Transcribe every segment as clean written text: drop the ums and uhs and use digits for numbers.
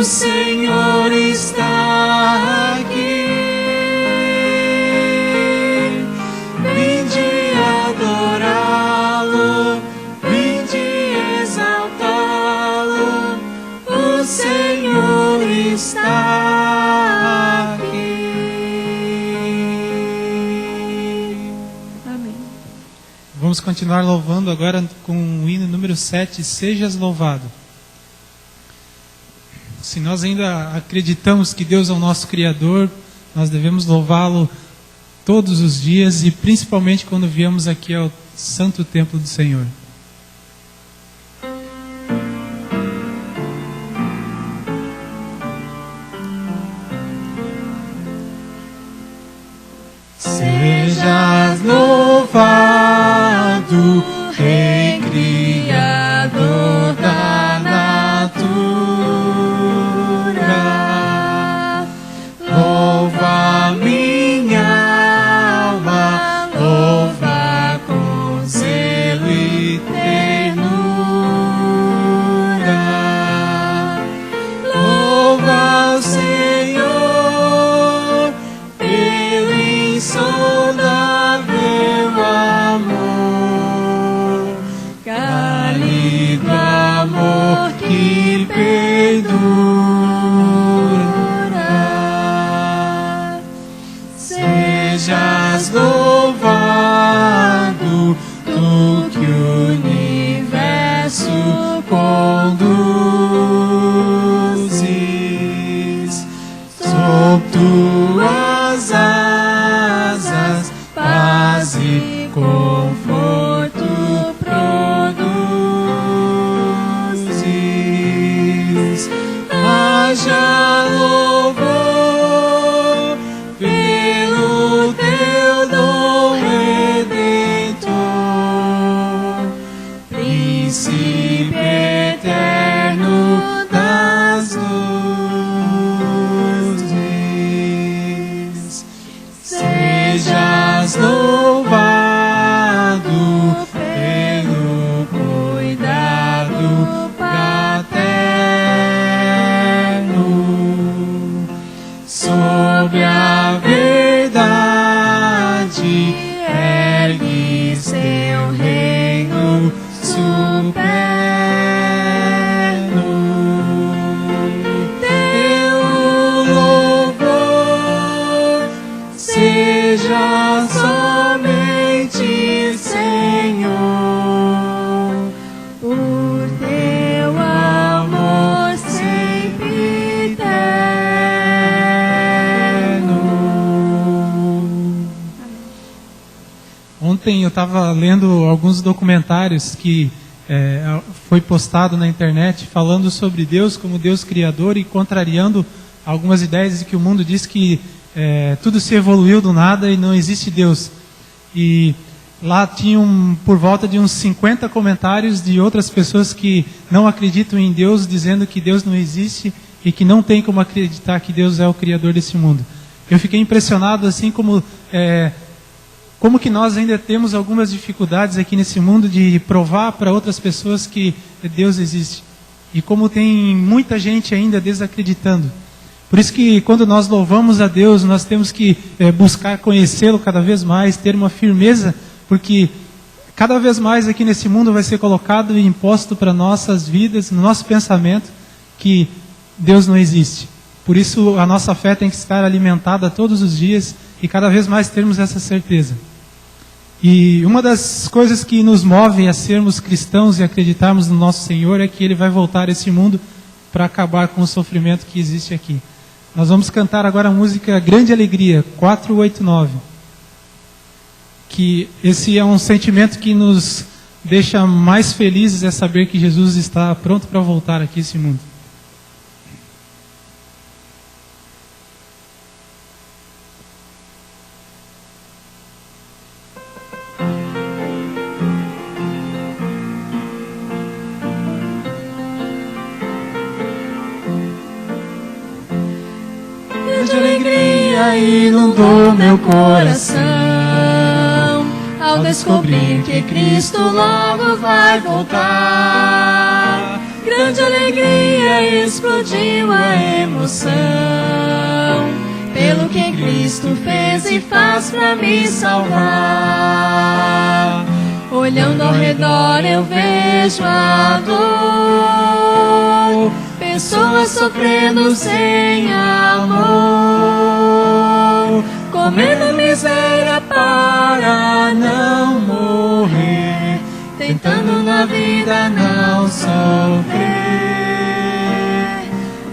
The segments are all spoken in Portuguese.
O Senhor está aqui. Vinde adorá-lo, vinde exaltá-lo. O Senhor está aqui. Amém. Vamos continuar louvando agora com o hino número 7, Sejas Louvado. Se nós ainda acreditamos que Deus é o nosso Criador, nós devemos louvá-lo todos os dias e principalmente quando viemos aqui ao Santo Templo do Senhor. Sejas louvado, Rei Criador da natureza. Louva minha alma, louva com zelo e ternura. Louva o Senhor pelo insondável amor, cálido amor que perdura. Sejas louvado, tu que o universo conduzes, sob tuas asas, paz e conforto produzes. Haja louvor pelo teu dom redentor, Príncipe eterno das luzes. Sejas louvado pelo cuidado fraterno, sobre a verdade ergues teu reino supremo. Teu louvor seja somente Senhor, por teu amor sempre eterno. Ontem eu estava lendo alguns documentários que foi postado na internet falando sobre Deus como Deus Criador e contrariando algumas ideias de que o mundo diz que tudo se evoluiu do nada e não existe Deus. E lá tinham por volta de uns 50 comentários de outras pessoas que não acreditam em Deus, dizendo que Deus não existe e que não tem como acreditar que Deus é o Criador desse mundo. Eu fiquei impressionado, assim como que nós ainda temos algumas dificuldades aqui nesse mundo de provar para outras pessoas que Deus existe. E como tem muita gente ainda desacreditando. Por isso que quando nós louvamos a Deus, nós temos que buscar conhecê-lo cada vez mais, ter uma firmeza, porque cada vez mais aqui nesse mundo vai ser colocado e imposto para nossas vidas, no nosso pensamento, que Deus não existe. Por isso a nossa fé tem que estar alimentada todos os dias e cada vez mais termos essa certeza. E uma das coisas que nos move a sermos cristãos e acreditarmos no nosso Senhor é que Ele vai voltar a esse mundo para acabar com o sofrimento que existe aqui. Nós vamos cantar agora a música Grande Alegria, 489. Que esse é um sentimento que nos deixa mais felizes, é saber que Jesus está pronto para voltar aqui a esse mundo. De alegria inundou meu coração ao descobrir que Cristo logo vai voltar. grande alegria explodiu a emoção, pelo que Cristo fez e faz pra me salvar. Olhando ao redor eu vejo a dor, pessoas sofrendo sem amor, comendo miséria para não morrer, tentando na vida não sofrer.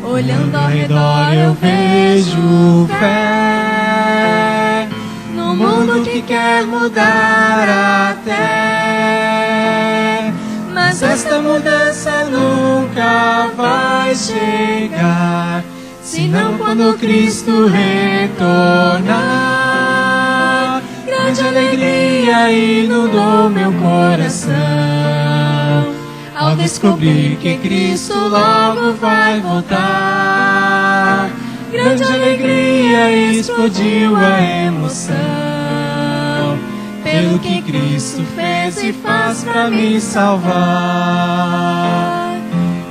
Olhando ao redor eu vejo fé, no mundo que quer mudar até, mas esta mudança nunca vai chegar, senão quando Cristo retornar. Grande alegria inundou meu coração, ao descobrir que Cristo logo vai voltar. Grande alegria explodiu a emoção, pelo que Cristo fez e faz pra me salvar.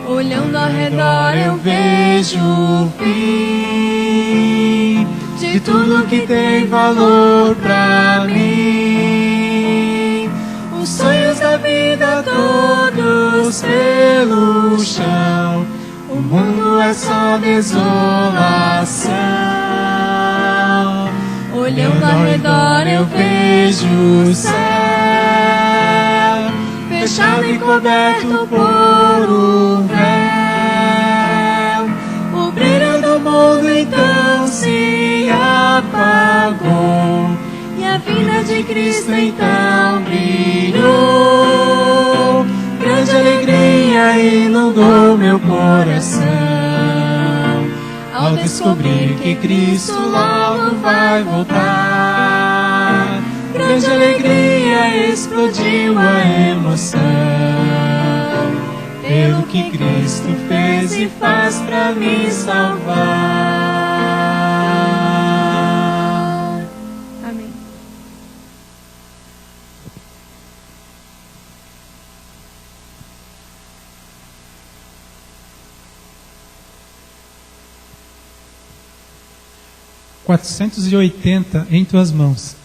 Olhando ao redor eu vejo o fim de tudo que tem valor pra mim. Os sonhos da vida todos pelo chão, o mundo é só desolação. Olhando ao redor eu vejo o céu fechado e coberto por um véu. O brilho do mundo então se apagou, e a vinda de Cristo então brilhou. Grande alegria inundou meu coração, ao descobrir que Cristo logo vai voltar. Grande alegria explodiu a emoção, pelo que Cristo fez e faz pra me salvar. Amém. (480) em tuas mãos.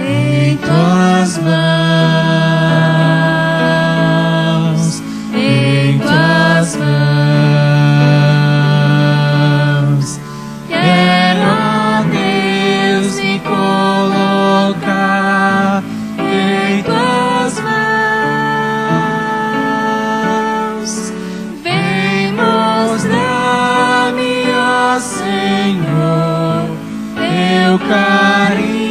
Em tuas mãos, em tuas mãos, quero a Deus me colocar. Em tuas mãos, vem mostrar-me, ó Senhor, teu carinho,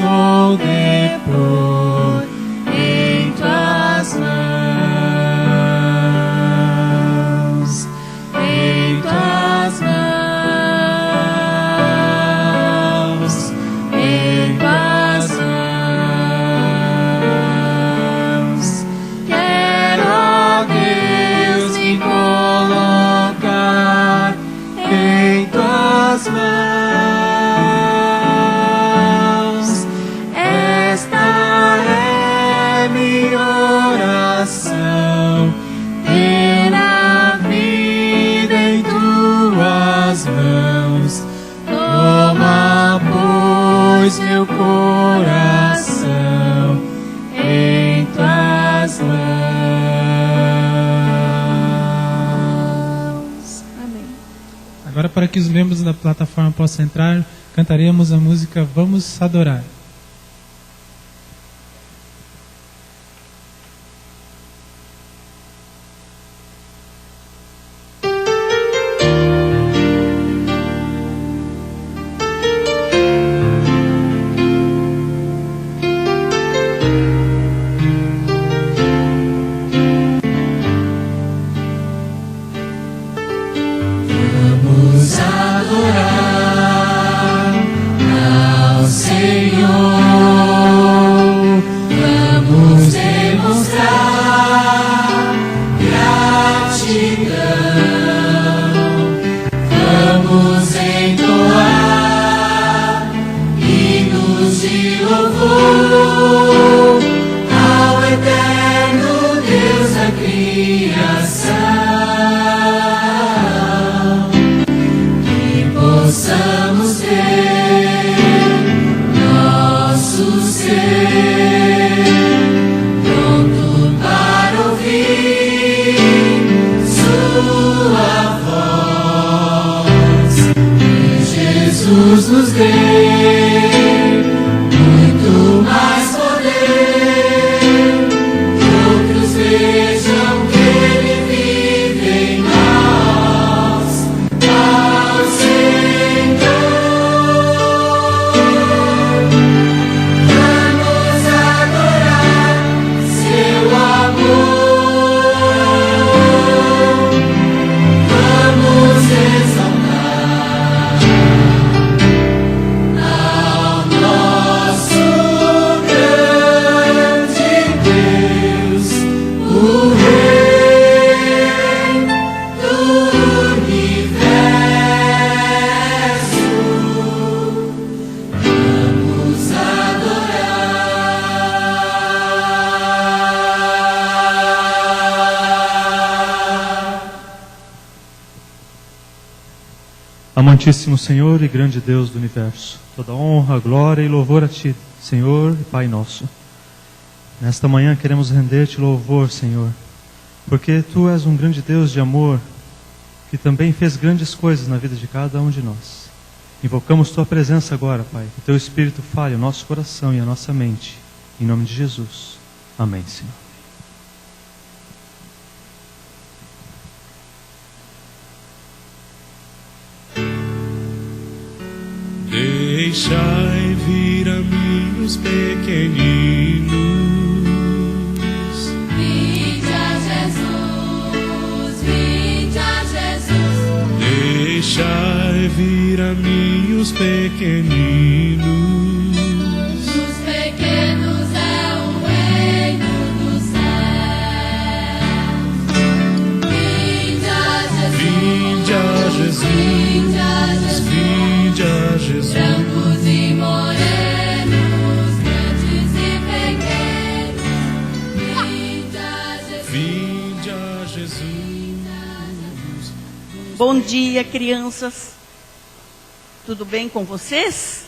vou depor em tuas mãos, em tuas mãos, em tuas mãos. Quero, ó Deus, me colocar em tuas mãos. Ter a vida em tuas mãos. Toma, pois, meu coração em tuas mãos. Amém. Agora, para que os membros da plataforma possam entrar, cantaremos a música Vamos Adorar. Vamos adorar ao Senhor. criação, que possamos ter nosso ser pronto para ouvir sua voz, que Jesus nos dê muito mais poder, que outros vejam que Ele vive em nós, ao Senhor. Vamos adorar seu amor, vamos exaltar ao nosso grande Deus, o Rei do universo. Vamos adorar. Amantíssimo Senhor e grande Deus do universo, toda honra, glória e louvor a Ti, Senhor e Pai nosso. Nesta manhã queremos render-te louvor, Senhor, porque Tu és um grande Deus de amor, que também fez grandes coisas na vida de cada um de nós. Invocamos Tua presença agora, Pai, que Teu Espírito fale o nosso coração e a nossa mente, em nome de Jesus. Amém, Senhor. Deixai vir a mim os pequeninos, Vinde a Jesus, vinde a Jesus. deixai vir a mim os pequeninos, Os pequenos é o reino dos céus. Vinde a Jesus, vinde a Jesus, vinde a Jesus. vinde a Jesus. Brancos e morenos, grandes e pequenos. Vinde a Jesus. Vinde a Jesus. Bom dia, crianças. Tudo bem com vocês?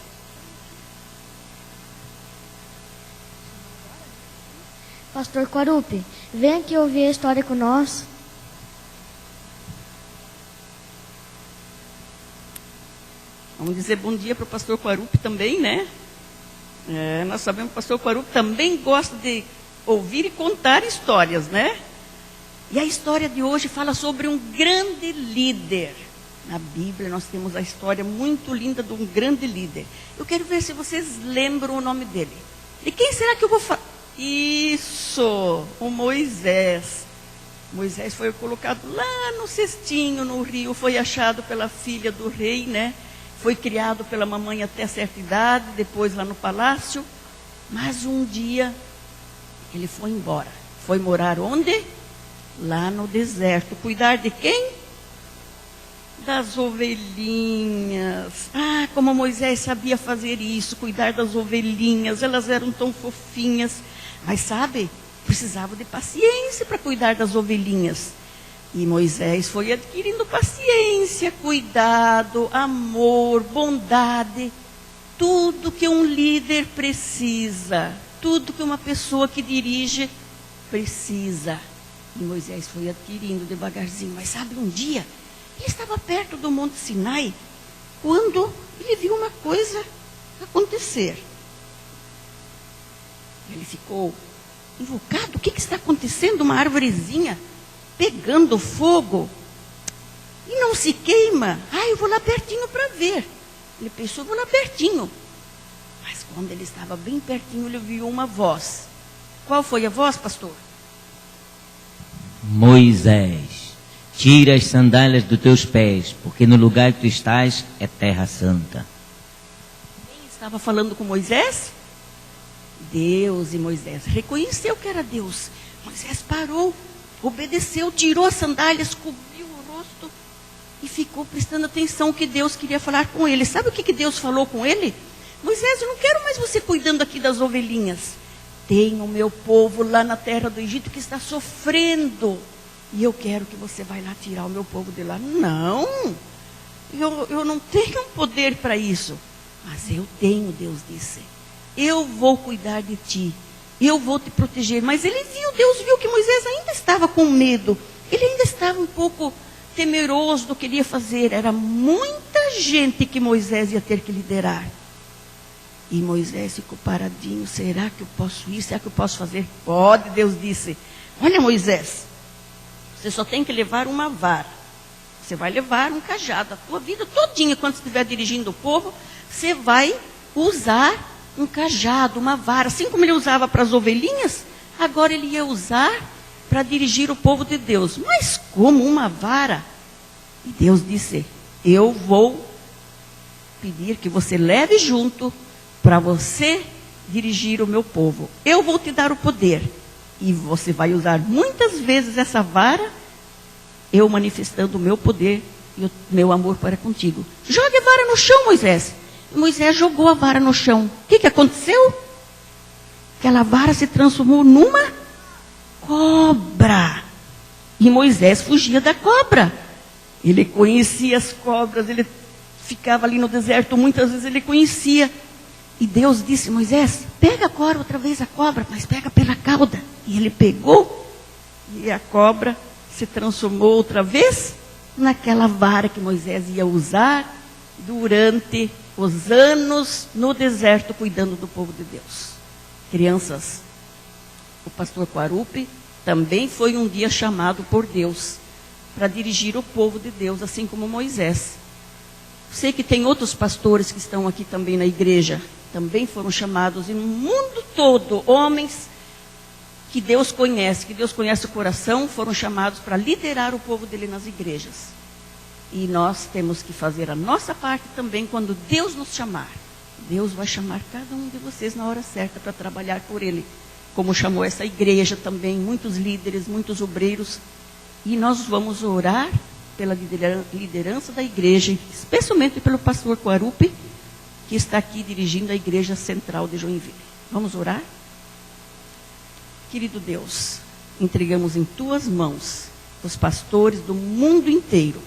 Pastor Quarupi, vem aqui ouvir a história com nós. Vamos dizer bom dia para o pastor Quarupi também, né? Nós sabemos que o pastor Quarupi também gosta de ouvir e contar histórias, né? E a história de hoje fala sobre um grande líder. Na Bíblia nós temos a história muito linda de um grande líder. Eu quero ver se vocês lembram o nome dele. De quem será que eu vou falar? Isso, o Moisés. Moisés foi colocado lá no cestinho, no rio, foi achado pela filha do rei, né? Foi criado pela mamãe até certa idade, depois lá no palácio. Mas um dia ele foi embora. Foi morar onde? Lá no deserto. Cuidar de quem? Das ovelhinhas. Ah, como Moisés sabia fazer isso, cuidar das ovelhinhas. Elas eram tão fofinhas. Mas sabe, precisava de paciência para cuidar das ovelhinhas. E Moisés foi adquirindo paciência, cuidado, amor, bondade. Tudo que um líder precisa. Tudo que uma pessoa que dirige precisa. E Moisés foi adquirindo devagarzinho. Mas sabe, um dia, ele estava perto do Monte Sinai, quando ele viu uma coisa acontecer. Ele ficou invocado. O que está acontecendo? Uma árvorezinha pegando fogo e não se queima. Ah, eu vou lá pertinho para ver. Ele pensou, vou lá pertinho. Mas quando ele estava bem pertinho, ele ouviu uma voz. Qual foi a voz, pastor? Moisés, tira as sandálias dos teus pés, porque no lugar que tu estás é terra santa. Quem estava falando com Moisés? Deus. E Moisés reconheceu que era Deus. Moisés parou, obedeceu, tirou as sandálias, cobriu o rosto e ficou prestando atenção que Deus queria falar com ele. Sabe o que Deus falou com ele? Moisés, eu não quero mais você cuidando aqui das ovelhinhas. Tem o meu povo lá na terra do Egito que está sofrendo. e eu quero que você vai lá tirar o meu povo de lá. Não, eu não tenho poder para isso. Mas eu tenho, Deus disse. Eu vou cuidar de ti. Eu vou te proteger. Mas Deus viu que Moisés ainda estava com medo. Ele ainda estava um pouco temeroso do que ele ia fazer. Era muita gente que Moisés ia ter que liderar. E Moisés ficou paradinho. Será que eu posso ir? Será que eu posso fazer? Pode, Deus disse. Olha, Moisés, você só tem que levar uma vara. Você vai levar um cajado. A tua vida todinha, quando você estiver dirigindo o povo, você vai usar um cajado, uma vara. Assim como ele usava para as ovelhinhas, agora ele ia usar para dirigir o povo de Deus. Mas como uma vara? E Deus disse, eu vou pedir que você leve junto para você dirigir o meu povo. Eu vou te dar o poder. E você vai usar muitas vezes essa vara, eu manifestando o meu poder e o meu amor para contigo. Jogue a vara no chão, Moisés. E Moisés jogou a vara no chão. O que aconteceu? Aquela vara se transformou numa cobra. E Moisés fugia da cobra. Ele conhecia as cobras, ele ficava ali no deserto, muitas vezes ele conhecia. E Deus disse, Moisés, pega agora outra vez a cobra, mas pega pela cauda. E ele pegou, e a cobra se transformou outra vez naquela vara que Moisés ia usar durante os anos no deserto, cuidando do povo de Deus. Crianças, o pastor Quarupi também foi um dia chamado por Deus para dirigir o povo de Deus, assim como Moisés. Sei que tem outros pastores que estão aqui também na igreja, também foram chamados, e no mundo todo, homens que Deus conhece o coração, foram chamados para liderar o povo dele nas igrejas. E nós temos que fazer a nossa parte também quando Deus nos chamar. Deus vai chamar cada um de vocês na hora certa para trabalhar por Ele. Como chamou essa igreja também, muitos líderes, muitos obreiros. E nós vamos orar pela liderança da igreja, especialmente pelo pastor Quarupi, que está aqui dirigindo a igreja central de Joinville. Vamos orar? Querido Deus, entregamos em Tuas mãos os pastores do mundo inteiro.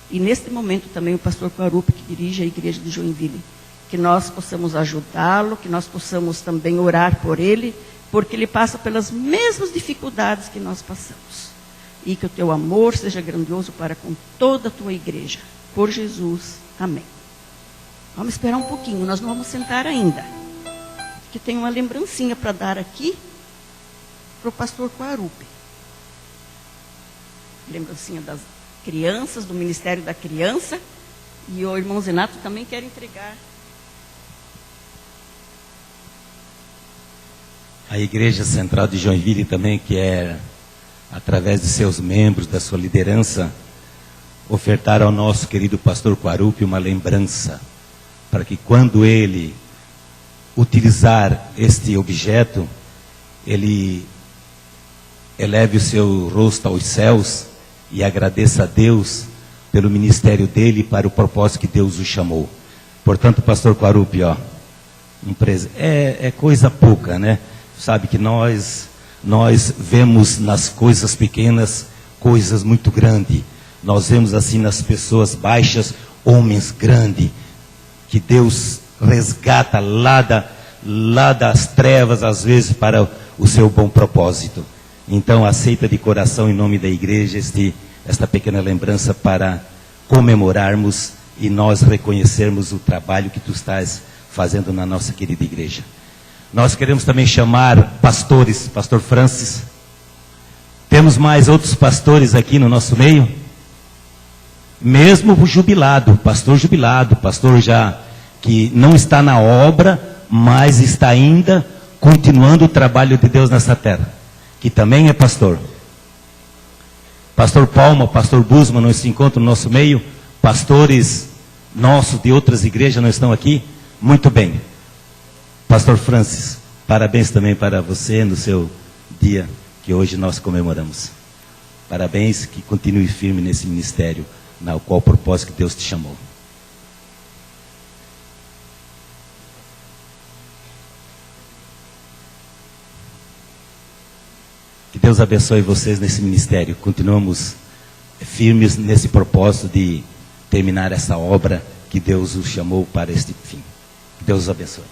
E neste momento também o pastor Quarupi, que dirige a igreja de Joinville. Que nós possamos ajudá-lo, que nós possamos também orar por ele, porque ele passa pelas mesmas dificuldades que nós passamos. E que o Teu amor seja grandioso para com toda a Tua igreja. Por Jesus. Amém. Vamos esperar um pouquinho, nós não vamos sentar ainda. Que tem uma lembrancinha para dar aqui para o pastor Quarupi. Lembrancinha das crianças, do Ministério da Criança. E o irmão Zenato também quer entregar. A Igreja Central de Joinville também quer, através de seus membros, da sua liderança, ofertar ao nosso querido pastor Quarupi uma lembrança, para que quando ele utilizar este objeto, ele eleve o seu rosto aos céus e agradeça a Deus pelo ministério dele e para o propósito que Deus o chamou. Portanto, pastor Quarupi, é coisa pouca, né? Sabe que nós vemos nas coisas pequenas coisas muito grandes. Nós vemos assim nas pessoas baixas homens grandes, que Deus resgata lá das trevas, às vezes, para o seu bom propósito. Então, aceita de coração, em nome da igreja, esta pequena lembrança para comemorarmos e nós reconhecermos o trabalho que Tu estás fazendo na nossa querida igreja. Nós queremos também chamar pastores, pastor Francis. Temos mais outros pastores aqui no nosso meio? Mesmo jubilado, pastor já que não está na obra, mas está ainda continuando o trabalho de Deus nessa terra, que também é pastor. Pastor Palma, pastor Busman não se encontram no nosso meio. Pastores nossos de outras igrejas não estão aqui? Muito bem. Pastor Francis, parabéns também para você no seu dia que hoje nós comemoramos. Parabéns, que continue firme nesse ministério, na qual propósito que Deus te chamou. Que Deus abençoe vocês nesse ministério. Continuamos firmes nesse propósito de terminar essa obra que Deus os chamou para este fim. Que Deus os abençoe.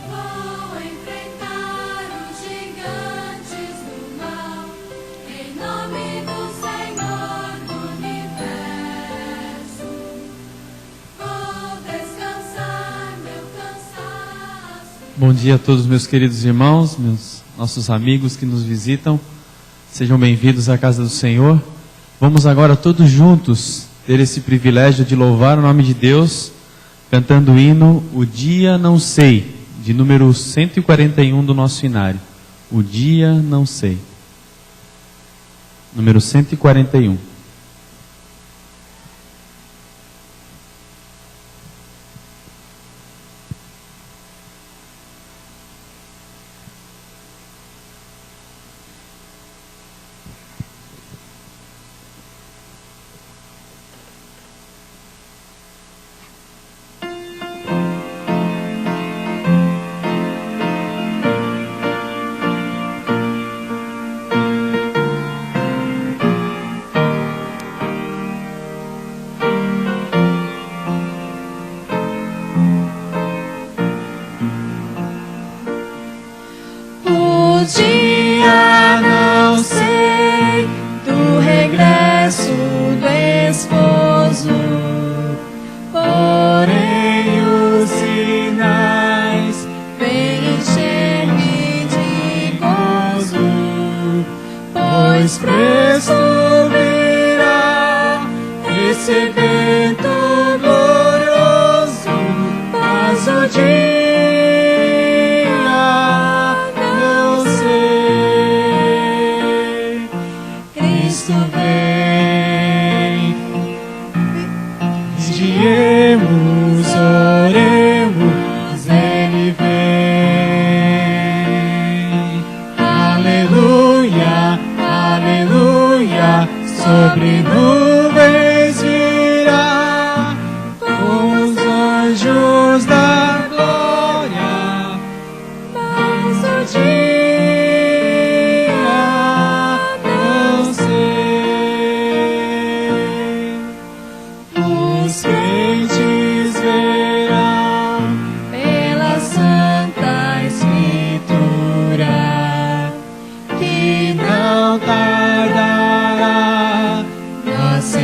Vou enfrentar os gigantes do mal, em nome do Senhor do universo. Vou descansar meu cansaço. Bom dia a todos meus queridos irmãos, nossos amigos que nos visitam. Sejam bem-vindos à casa do Senhor. Vamos agora todos juntos ter esse privilégio de louvar o nome de Deus, cantando o hino O Dia Não Sei, de número 141 do nosso inário. O Dia Não Sei. Número 141. O dia não sei do regresso do esposo, porém os sinais vêm encher-me de gozo, pois presto virá esse evento glorioso, mas o dia não sei. Cristo vem, vigiemos, oremos, Ele vem. Aleluia, aleluia, sobre nuvens virá, com os anjos da glória, mas o dia não sei. Os crentes verão pela Santa Escritura que não tardará, nossa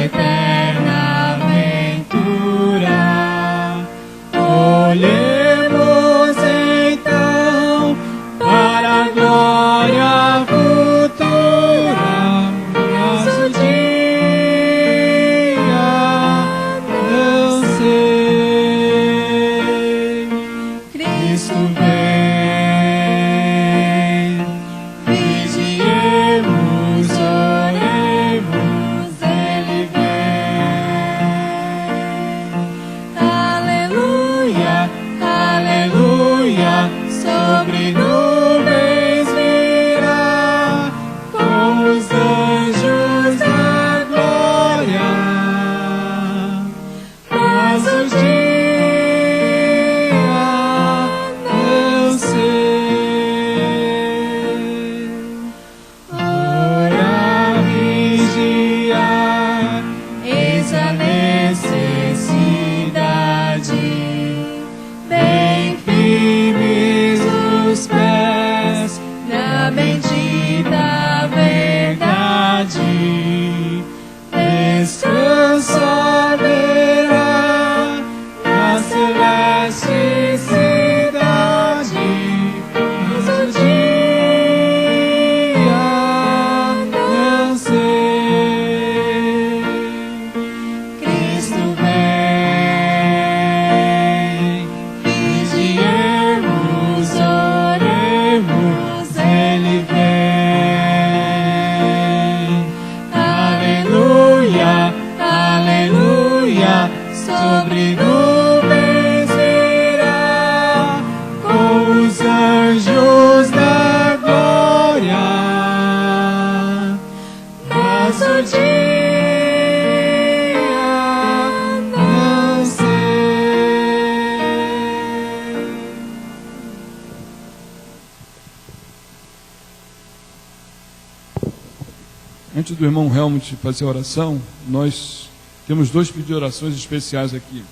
antes do irmão Helmut fazer a oração, nós temos 2 pedidos de orações especiais aqui.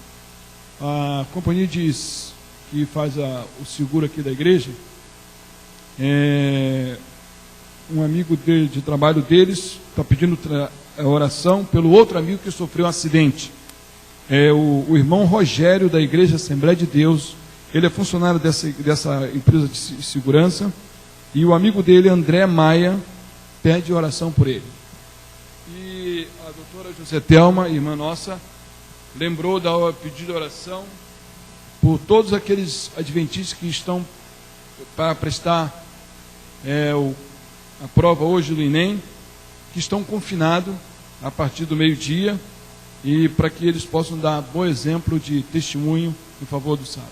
A companhia diz que faz o seguro aqui da igreja, um amigo de trabalho deles está pedindo oração pelo outro amigo que sofreu um acidente. O irmão Rogério, da Igreja Assembleia de Deus. Ele é funcionário dessa empresa de segurança. E o amigo dele, André Maia, pede oração por ele. E a doutora José Thelma, irmã nossa, lembrou da pedido de oração por todos aqueles adventistas que estão para prestar a prova hoje do Enem, que estão confinados a partir do meio-dia, e para que eles possam dar bom exemplo de testemunho em favor do sábado.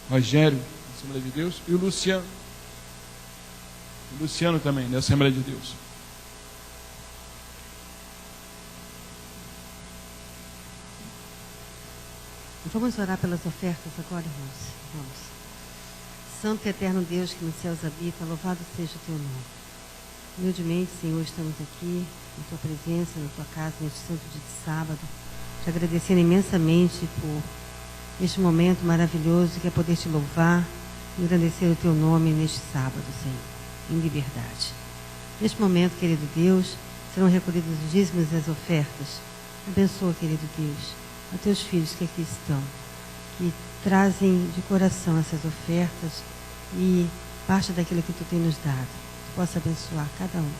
Rogério, da Assembleia de Deus, e o Luciano. O Luciano também, da Assembleia de Deus. Vamos orar pelas ofertas agora, irmãos. Vamos. Santo e eterno Deus que nos céus habita, louvado seja o teu nome. Humildemente, Senhor, estamos aqui, em tua presença, na tua casa, neste santo dia de sábado, te agradecendo imensamente por este momento maravilhoso que é poder te louvar e engrandecer o teu nome neste sábado, Senhor, em liberdade. Neste momento, querido Deus, serão recolhidos os dízimos e as ofertas. Abençoa, querido Deus, a teus filhos que aqui estão, que trazem de coração essas ofertas e parte daquilo que tu tem nos dado. Tu possa abençoar cada um.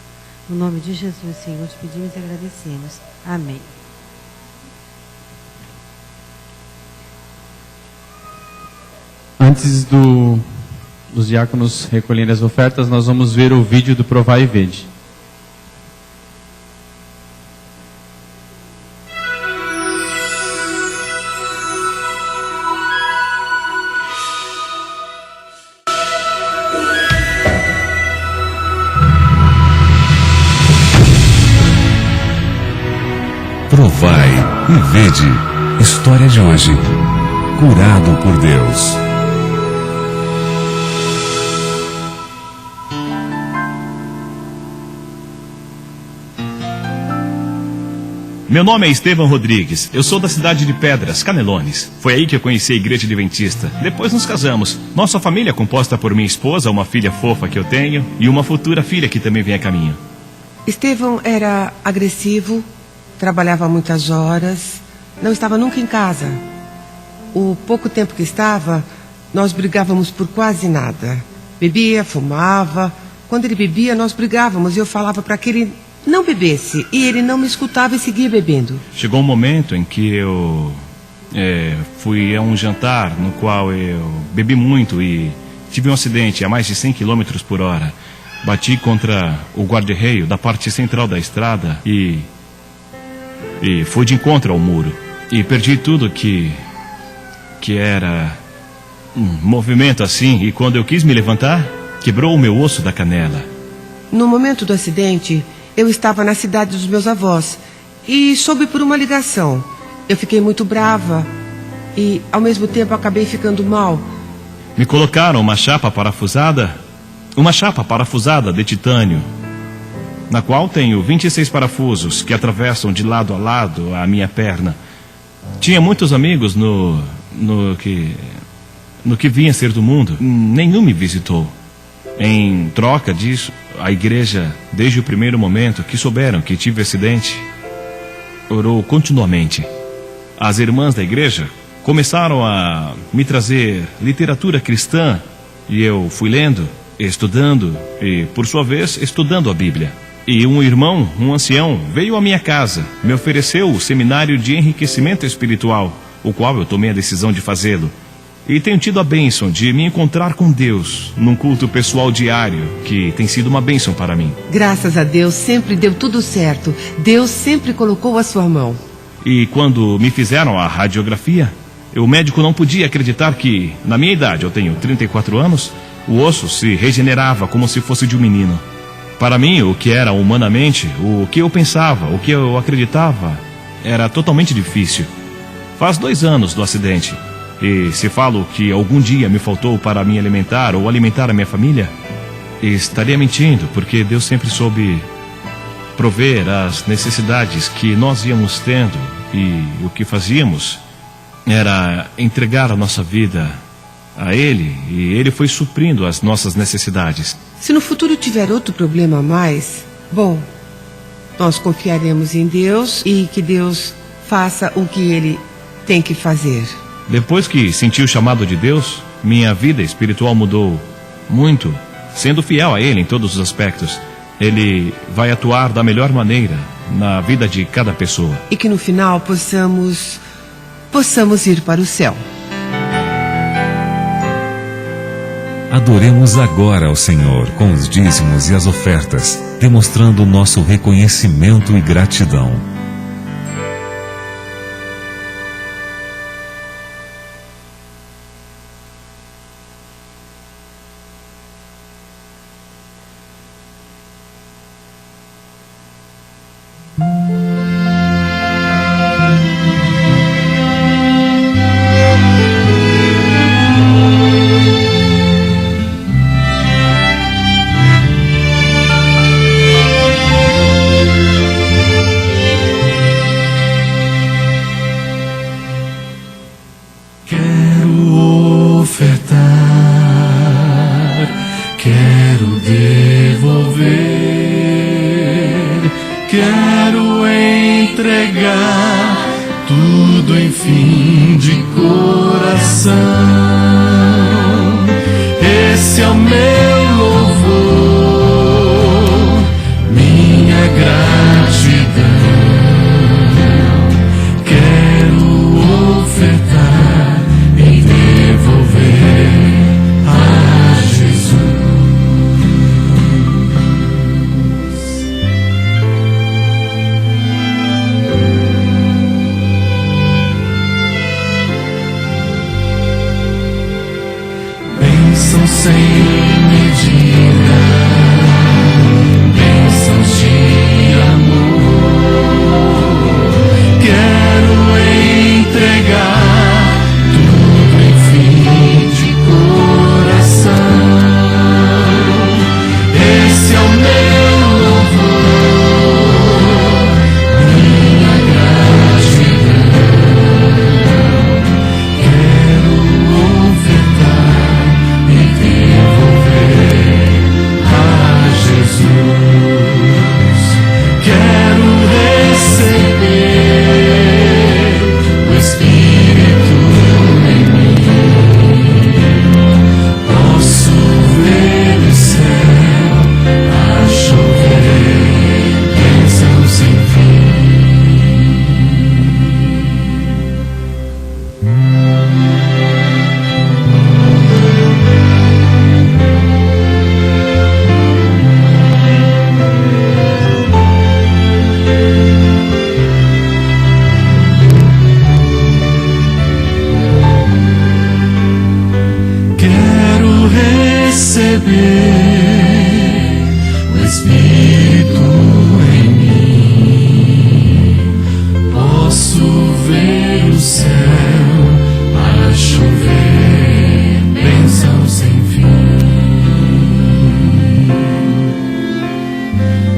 No nome de Jesus, Senhor, te pedimos e agradecemos. Amém. Antes dos diáconos recolherem as ofertas, nós vamos ver o vídeo do Provai e Vede. Provai e vede. História de hoje. Curado por Deus. Meu nome é Estevão Rodrigues, eu sou da cidade de Pedras, Canelones. Foi aí que eu conheci a igreja adventista. Depois nos casamos. Nossa família é composta por minha esposa, uma filha fofa que eu tenho e uma futura filha que também vem a caminho. Estevão era agressivo, trabalhava muitas horas, não estava nunca em casa. O pouco tempo que estava, nós brigávamos por quase nada. Bebia, fumava. Quando ele bebia, nós brigávamos e eu falava para que ele não bebesse. E ele não me escutava e seguia bebendo. Chegou um momento em que eu fui a um jantar no qual eu bebi muito e tive um acidente a mais de 100 km por hora. Bati contra o guarda-reio da parte central da estrada e fui de encontro ao muro. E perdi tudo que era um movimento assim. E quando eu quis me levantar, quebrou o meu osso da canela. No momento do acidente, eu estava na cidade dos meus avós e soube por uma ligação. Eu fiquei muito brava e, ao mesmo tempo, acabei ficando mal. Me colocaram uma chapa parafusada de titânio, na qual tenho 26 parafusos que atravessam de lado a lado a minha perna. Tinha muitos amigos no que vinha ser do mundo. Nenhum me visitou. Em troca disso, a igreja, desde o primeiro momento que souberam que tive acidente, orou continuamente. As irmãs da igreja começaram a me trazer literatura cristã e eu fui lendo, estudando e, por sua vez, estudando a Bíblia. E um irmão, um ancião, veio à minha casa, me ofereceu o seminário de enriquecimento espiritual, o qual eu tomei a decisão de fazê-lo. E tenho tido a bênção de me encontrar com Deus num culto pessoal diário, que tem sido uma bênção para mim. Graças a Deus, sempre deu tudo certo. Deus sempre colocou a sua mão. E quando me fizeram a radiografia, o médico não podia acreditar que, na minha idade, eu tenho 34 anos, o osso se regenerava como se fosse de um menino. Para mim, o que era humanamente, o que eu pensava, o que eu acreditava, era totalmente difícil. Faz 2 anos do acidente. E se falo que algum dia me faltou para me alimentar ou alimentar a minha família, estaria mentindo, porque Deus sempre soube prover as necessidades que nós íamos tendo, e o que fazíamos era entregar a nossa vida a Ele, e Ele foi suprindo as nossas necessidades. Se no futuro tiver outro problema a mais, bom, nós confiaremos em Deus e que Deus faça o que Ele tem que fazer. Depois que senti o chamado de Deus, minha vida espiritual mudou muito, sendo fiel a Ele em todos os aspectos. Ele vai atuar da melhor maneira na vida de cada pessoa. E que no final possamos ir para o céu. Adoremos agora ao Senhor com os dízimos e as ofertas, demonstrando o nosso reconhecimento e gratidão. Quero devolver, quero entregar tudo, enfim, de coração. Esse é o meu louvor, minha gratidão. Quero ofertar e devolver a Jesus. Bênçãos sem medida, bênçãos de amor. Quero entregar tudo, enfim, de coração. Esse é o meu louvor, minha gratidão. Quero ofertar e devolver a Jesus. Quero receber o Espírito em mim. Posso ver o céu a chover, bênção sem fim. Quero receber o Espírito em mim. Posso ver o céu a chover, bênção sem fim.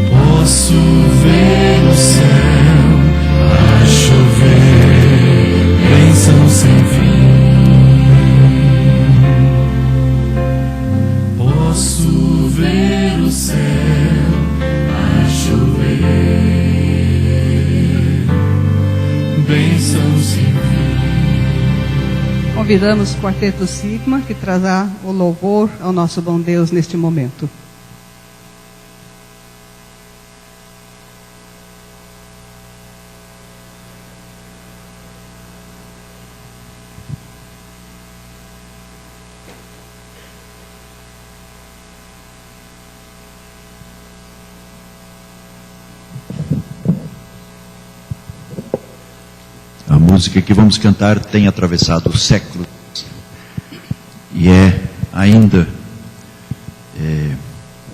Posso ver o céu a chover, bênção sem fim. Posso ver o céu a chover, bênção sem fim. Convidamos o Quarteto Sigma, que trazerá o louvor ao nosso bom Deus neste momento. A música que vamos cantar tem atravessado séculos e é ainda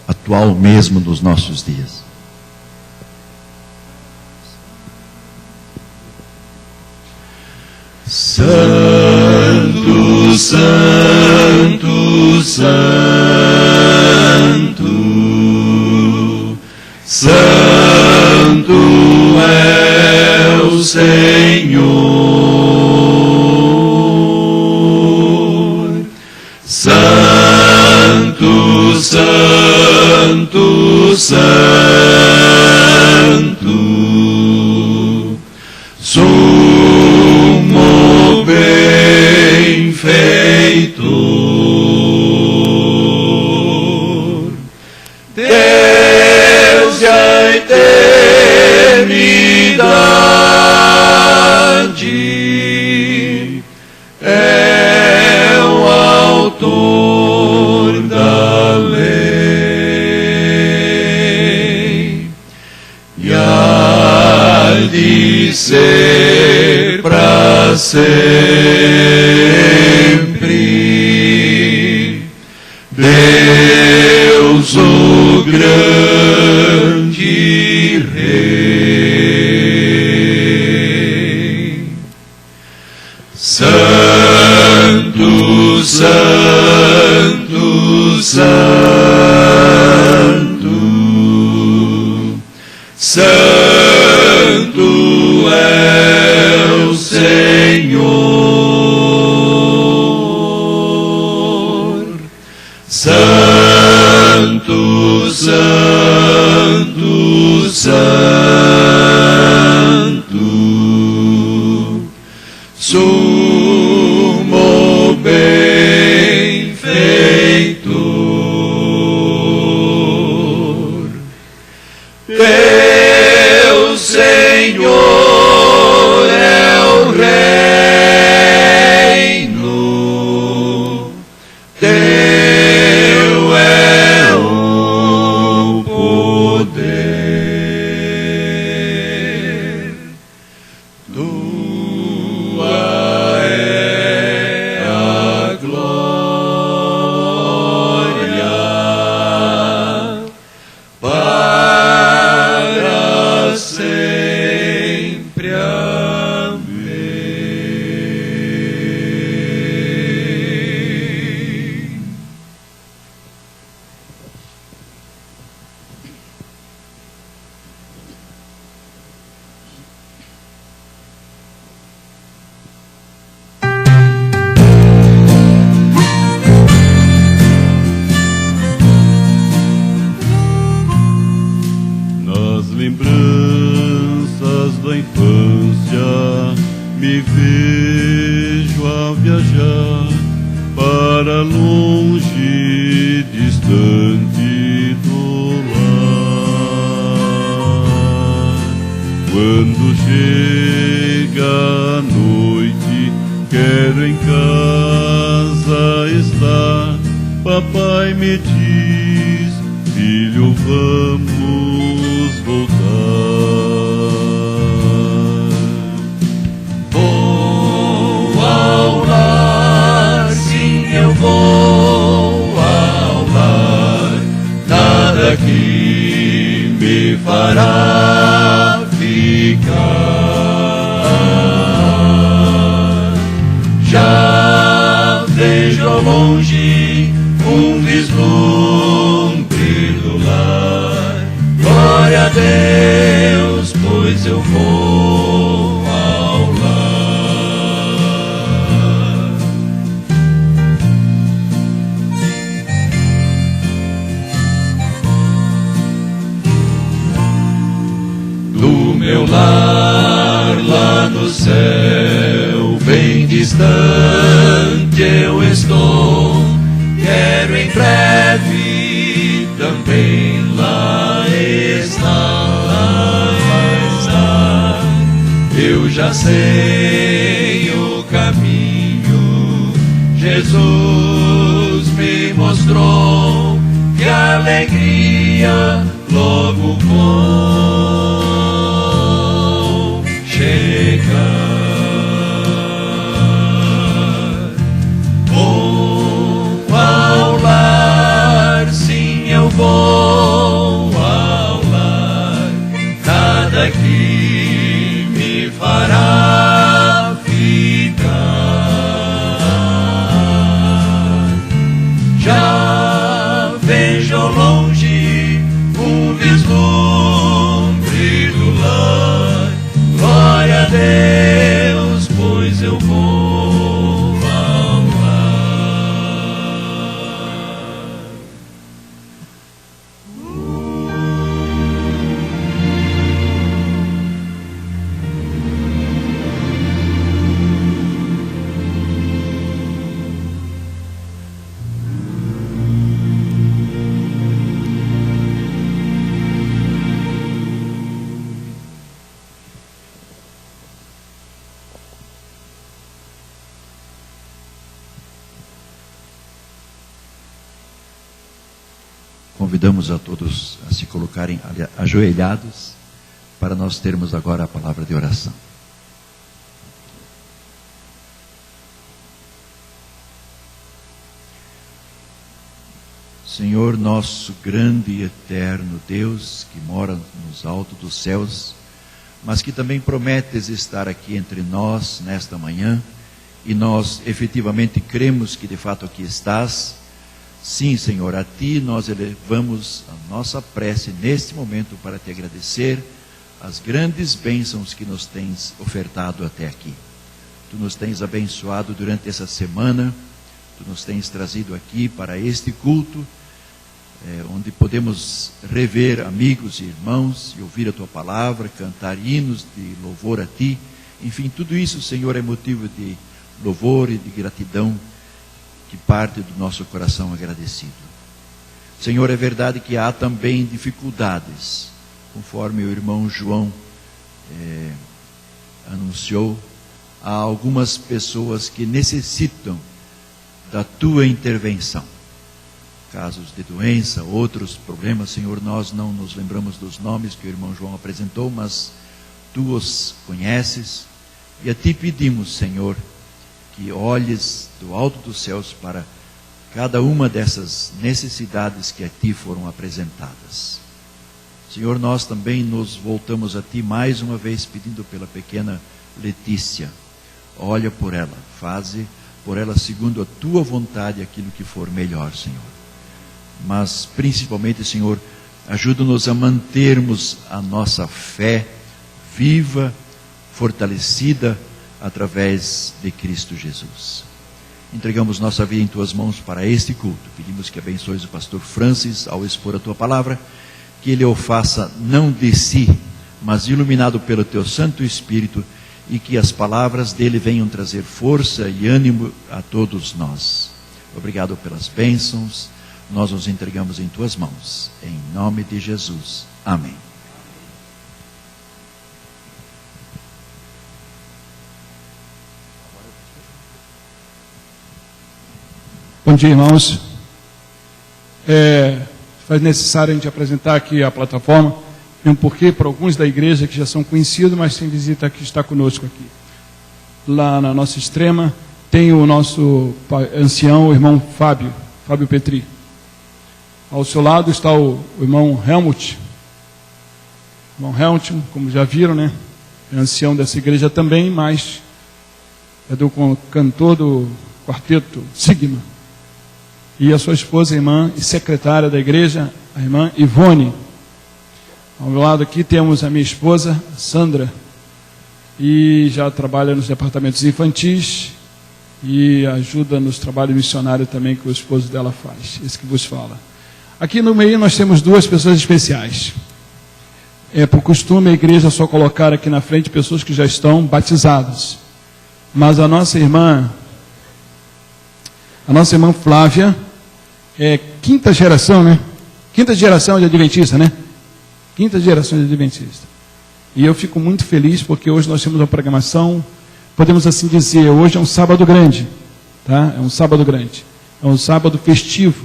atual mesmo nos nossos dias. Santo Santo, Santo, Santo é o Senhor. Santo, Santo, Santo, sumo benfeitor, desde a eternidade é o autor da lei e há de ser para sempre Deus o grande Rei. Santo, Santo, Santo, Santo é o Senhor. Santo, Santo, Santo, sumo benfeitor, teu Senhor é o reino, teu é o poder, tua é a glória para sempre. Amém. Nas lembranças da infância me vejo a viajar para longe, distante do lar. Quando chega a noite, quero em casa estar. Papai me diz, filho, vamos voltar. Vou ao lar, sim, eu vou ao lar. Nada que me fará ficar. Já vejo ao longe um vislumbre do lar. Glória a Deus, pois eu vou ao lar. Do meu lar, lá no céu, bem distante eu estou. Quero em breve também lá estar. Eu já sei o caminho, Jesus me mostrou. Que alegria logo vou chegar. Vou ao lar, nada que me fará ficar. vejo ao longe o vislumbre do lar. Glória a Deus, pois eu vou ao lar. Convidamos a todos a se colocarem ajoelhados para nós termos agora a palavra de oração. Senhor nosso grande e eterno Deus, que mora nos altos dos céus, mas que também prometes estar aqui entre nós nesta manhã, e nós efetivamente cremos que de fato aqui estás. Sim, Senhor, a Ti nós elevamos a nossa prece neste momento para Te agradecer as grandes bênçãos que nos tens ofertado até aqui. Tu nos tens abençoado durante essa semana, Tu nos tens trazido aqui para este culto, onde podemos rever amigos e irmãos e ouvir a Tua palavra, cantar hinos de louvor a Ti. Enfim, tudo isso, Senhor, é motivo de louvor e de gratidão que parte do nosso coração agradecido. Senhor, é verdade que há também dificuldades, conforme o irmão João anunciou. Há algumas pessoas que necessitam da Tua intervenção. Casos de doença, outros problemas, Senhor, nós não nos lembramos dos nomes que o irmão João apresentou, mas Tu os conheces, e a Ti pedimos, Senhor, que olhes do alto dos céus para cada uma dessas necessidades que a Ti foram apresentadas. Senhor, nós também nos voltamos a Ti mais uma vez pedindo pela pequena Letícia. Olha por ela, faze por ela segundo a Tua vontade aquilo que for melhor, Senhor. Mas principalmente, Senhor, ajuda-nos a mantermos a nossa fé viva, fortalecida, através de Cristo Jesus. Entregamos nossa vida em Tuas mãos para este culto. Pedimos que abençoes o pastor Francis ao expor a Tua palavra, que ele o faça não de si, mas iluminado pelo Teu Santo Espírito, e que as palavras dele venham trazer força e ânimo a todos nós. Obrigado pelas bênçãos, nós nos entregamos em Tuas mãos. Em nome de Jesus. Amém. Bom dia, irmãos. Faz necessário a gente apresentar aqui a plataforma, mesmo porque para alguns da igreja que já são conhecidos, mas sem visita que está conosco aqui. Lá na nossa extrema tem o nosso ancião, o irmão Fábio Petri. Ao seu lado está o irmão Helmut. O irmão Helmut, como já viram, né? É ancião dessa igreja também, mas é do cantor do quarteto Sigma. E a sua esposa, a irmã e secretária da igreja, a irmã Ivone. Ao meu lado aqui temos a minha esposa, Sandra, e já trabalha nos departamentos infantis e ajuda nos trabalhos missionários também que o esposo dela faz, esse que vos fala. Aqui no meio nós temos duas pessoas especiais. É por costume a igreja só colocar aqui na frente pessoas que já estão batizadas. Mas a nossa irmã Flávia é quinta geração, né? Quinta geração de adventista, né? Quinta geração de adventista. E eu fico muito feliz porque hoje nós temos uma programação, podemos assim dizer, hoje é um sábado grande, tá? É um sábado grande. É um sábado festivo.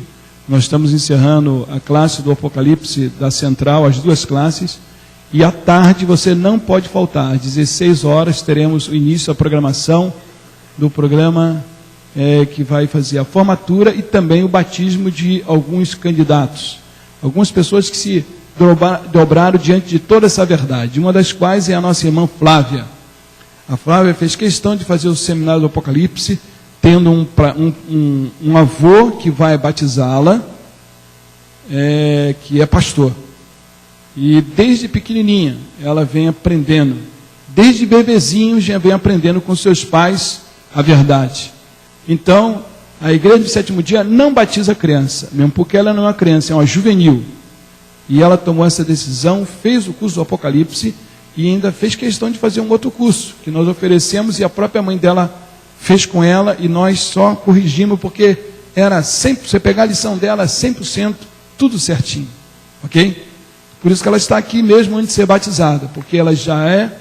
Nós estamos encerrando a classe do Apocalipse da Central, as duas classes, e à tarde você não pode faltar. Às 16 horas teremos o início da programação do programa que vai fazer a formatura e também o batismo de alguns candidatos. Algumas pessoas que se dobraram diante de toda essa verdade, uma das quais é a nossa irmã Flávia. A Flávia fez questão de fazer o seminário do Apocalipse, tendo um avô que vai batizá-la que é pastor. E desde pequenininha ela vem aprendendo, desde bebezinho já vem aprendendo com seus pais a verdade. Então, a igreja do sétimo dia não batiza criança, mesmo porque ela não é uma criança, é uma juvenil. E ela tomou essa decisão, fez o curso do Apocalipse e ainda fez questão de fazer um outro curso, que nós oferecemos e a própria mãe dela fez com ela e nós só corrigimos porque era 100%, você pegar a lição dela, 100%, tudo certinho, ok? Por isso que ela está aqui mesmo antes de ser batizada, porque ela já é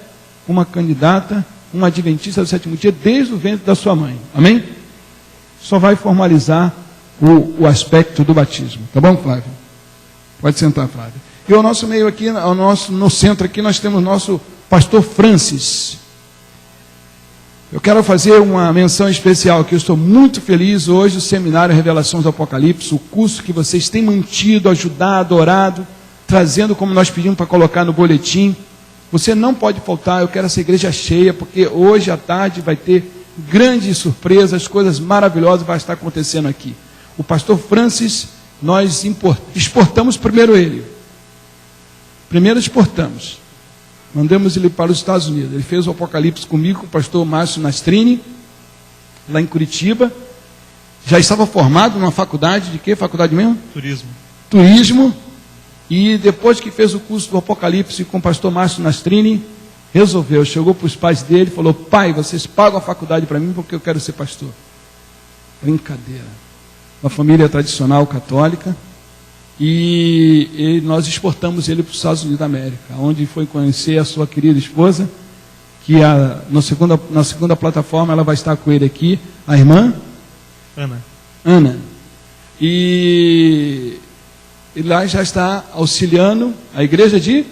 uma candidata, uma adventista do sétimo dia desde o ventre da sua mãe, amém? Só vai formalizar o aspecto do batismo, tá bom, Flávio? Pode sentar, Flávio. E ao nosso meio aqui, no centro aqui, nós temos o nosso pastor Francis. Eu quero fazer uma menção especial, que eu estou muito feliz hoje, o Seminário Revelações do Apocalipse, o curso que vocês têm mantido, ajudado, orado, trazendo como nós pedimos para colocar no boletim. Você não pode faltar, eu quero essa igreja cheia, porque hoje à tarde vai ter grandes surpresas, coisas maravilhosas vai estar acontecendo aqui. O pastor Francis, nós exportamos primeiro ele. Primeiro exportamos. Mandamos ele para os Estados Unidos. Ele fez o Apocalipse comigo, com o pastor Márcio Nastrini, lá em Curitiba. Já estava formado numa faculdade, de que faculdade mesmo? Turismo. Turismo. E depois que fez o curso do Apocalipse com o pastor Márcio Nastrini, resolveu, chegou para os pais dele e falou: pai, vocês pagam a faculdade para mim porque eu quero ser pastor. Brincadeira. Uma família tradicional católica. E nós exportamos ele para os Estados Unidos da América, onde foi conhecer a sua querida esposa, que na segunda plataforma ela vai estar com ele aqui, a irmã Ana. E lá já está auxiliando a igreja de...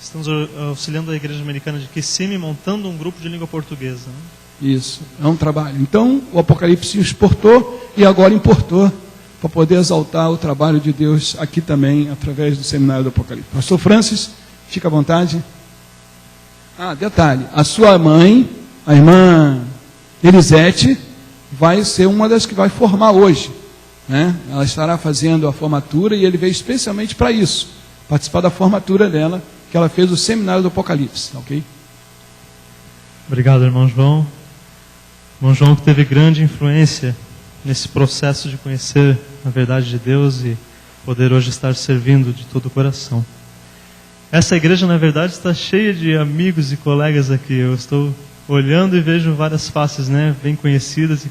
Estamos auxiliando a igreja americana de Kissimmee, montando um grupo de língua portuguesa. Né? Isso, é um trabalho. Então, o Apocalipse exportou e agora importou, para poder exaltar o trabalho de Deus aqui também, através do Seminário do Apocalipse. Pastor Francis, fica à vontade. Detalhe, a sua mãe, a irmã Elisete, vai ser uma das que vai formar hoje. Né? Ela estará fazendo a formatura e ele veio especialmente para isso, participar da formatura dela, que ela fez o Seminário do Apocalipse, ok? Obrigado, irmão João. Irmão João que teve grande influência nesse processo de conhecer a verdade de Deus e poder hoje estar servindo de todo o coração. Essa igreja, na verdade, está cheia de amigos e colegas aqui. Eu estou olhando e vejo várias faces, né, bem conhecidas,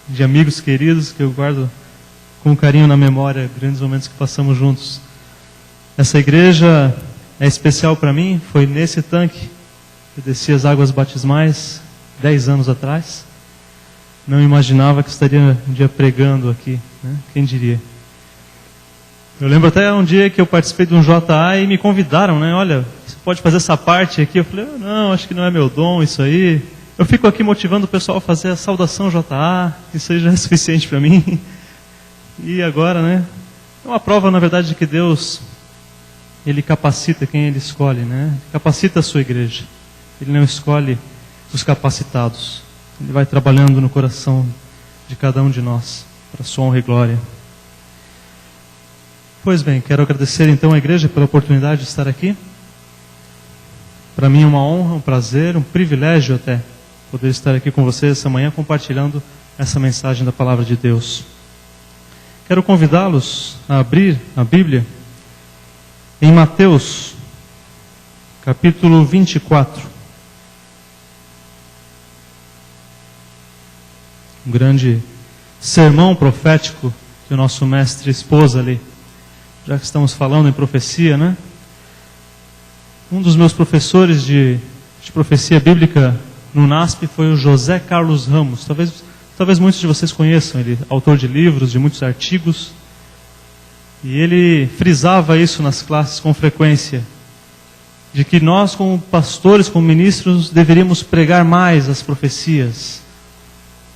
de amigos queridos que eu guardo com carinho na memória, grandes momentos que passamos juntos. Essa igreja é especial para mim. Foi nesse tanque que eu desci as águas batismais 10 anos atrás. Não imaginava que estaria um dia pregando aqui, né? Quem diria? Eu lembro até um dia que eu participei de um JA e me convidaram, né? Olha, você pode fazer essa parte aqui? Eu falei, não, acho que não é meu dom isso aí. Eu fico aqui motivando o pessoal a fazer a saudação JA, isso aí já é suficiente para mim. E agora, né? É uma prova, na verdade, de que Deus, Ele capacita quem Ele escolhe, né? Capacita a sua igreja. Ele não escolhe os capacitados. Ele vai trabalhando no coração de cada um de nós, para a sua honra e glória. Pois bem, quero agradecer então à igreja pela oportunidade de estar aqui. Para mim é uma honra, um prazer, um privilégio até, poder estar aqui com vocês essa manhã compartilhando essa mensagem da Palavra de Deus. Quero convidá-los a abrir a Bíblia em Mateus, capítulo 24. Um grande sermão profético que o nosso mestre expôs ali. Já que estamos falando em profecia, né? Um dos meus professores de profecia bíblica no NASP foi o José Carlos Ramos. Talvez muitos de vocês conheçam ele, autor de livros, de muitos artigos. E ele frisava isso nas classes com frequência, de que nós como pastores, como ministros, deveríamos pregar mais as profecias.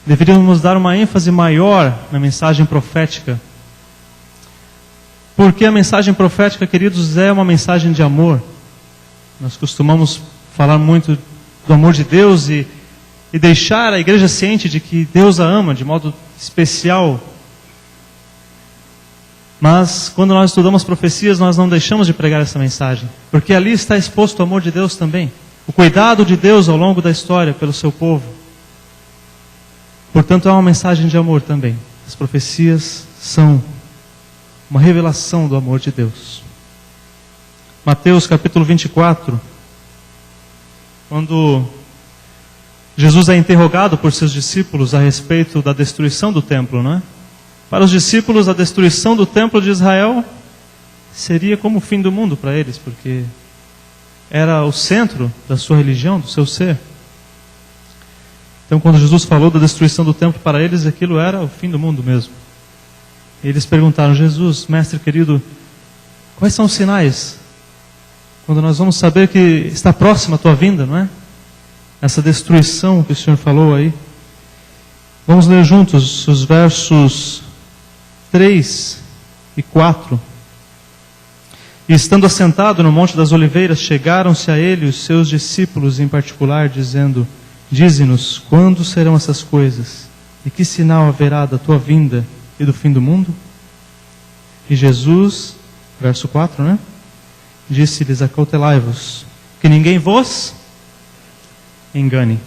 Deveríamos dar uma ênfase maior na mensagem profética. Porque a mensagem profética, queridos, é uma mensagem de amor. Nós costumamos falar muito do amor de Deus e deixar a igreja ciente de que Deus a ama de modo especial. Mas quando nós estudamos profecias, nós não deixamos de pregar essa mensagem, porque ali está exposto o amor de Deus também, o cuidado de Deus ao longo da história pelo seu povo. Portanto, é uma mensagem de amor também. As profecias são uma revelação do amor de Deus. Mateus capítulo 24, quando Jesus é interrogado por seus discípulos a respeito da destruição do templo, não é? Para os discípulos, a destruição do templo de Israel seria como o fim do mundo para eles, porque era o centro da sua religião, do seu ser. Então, quando Jesus falou da destruição do templo para eles, aquilo era o fim do mundo mesmo. E eles perguntaram: Jesus, mestre querido, quais são os sinais quando nós vamos saber que está próxima a tua vinda, não é? Essa destruição que o Senhor falou aí. Vamos ler juntos os versos 3 e 4. E estando assentado no Monte das Oliveiras, chegaram-se a ele os seus discípulos em particular, dizendo: Dize-nos, quando serão essas coisas? E que sinal haverá da tua vinda e do fim do mundo? E Jesus, verso 4, né? Disse-lhes: Acautelai-vos, que ninguém vos engane.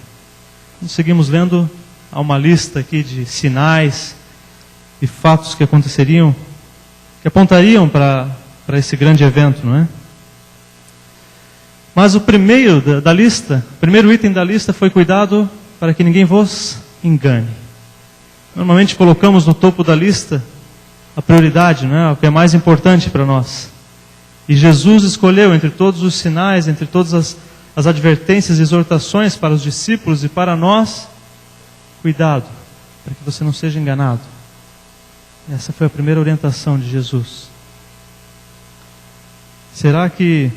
Seguimos lendo, há uma lista aqui de sinais e fatos que aconteceriam, que apontariam para esse grande evento, não é? Mas o primeiro item da lista foi cuidado para que ninguém vos engane. Normalmente colocamos no topo da lista a prioridade, não é? O que é mais importante para nós. E Jesus escolheu entre todos os sinais, entre todas as advertências e exortações para os discípulos e para nós, cuidado, para que você não seja enganado. Essa foi a primeira orientação de Jesus. Será que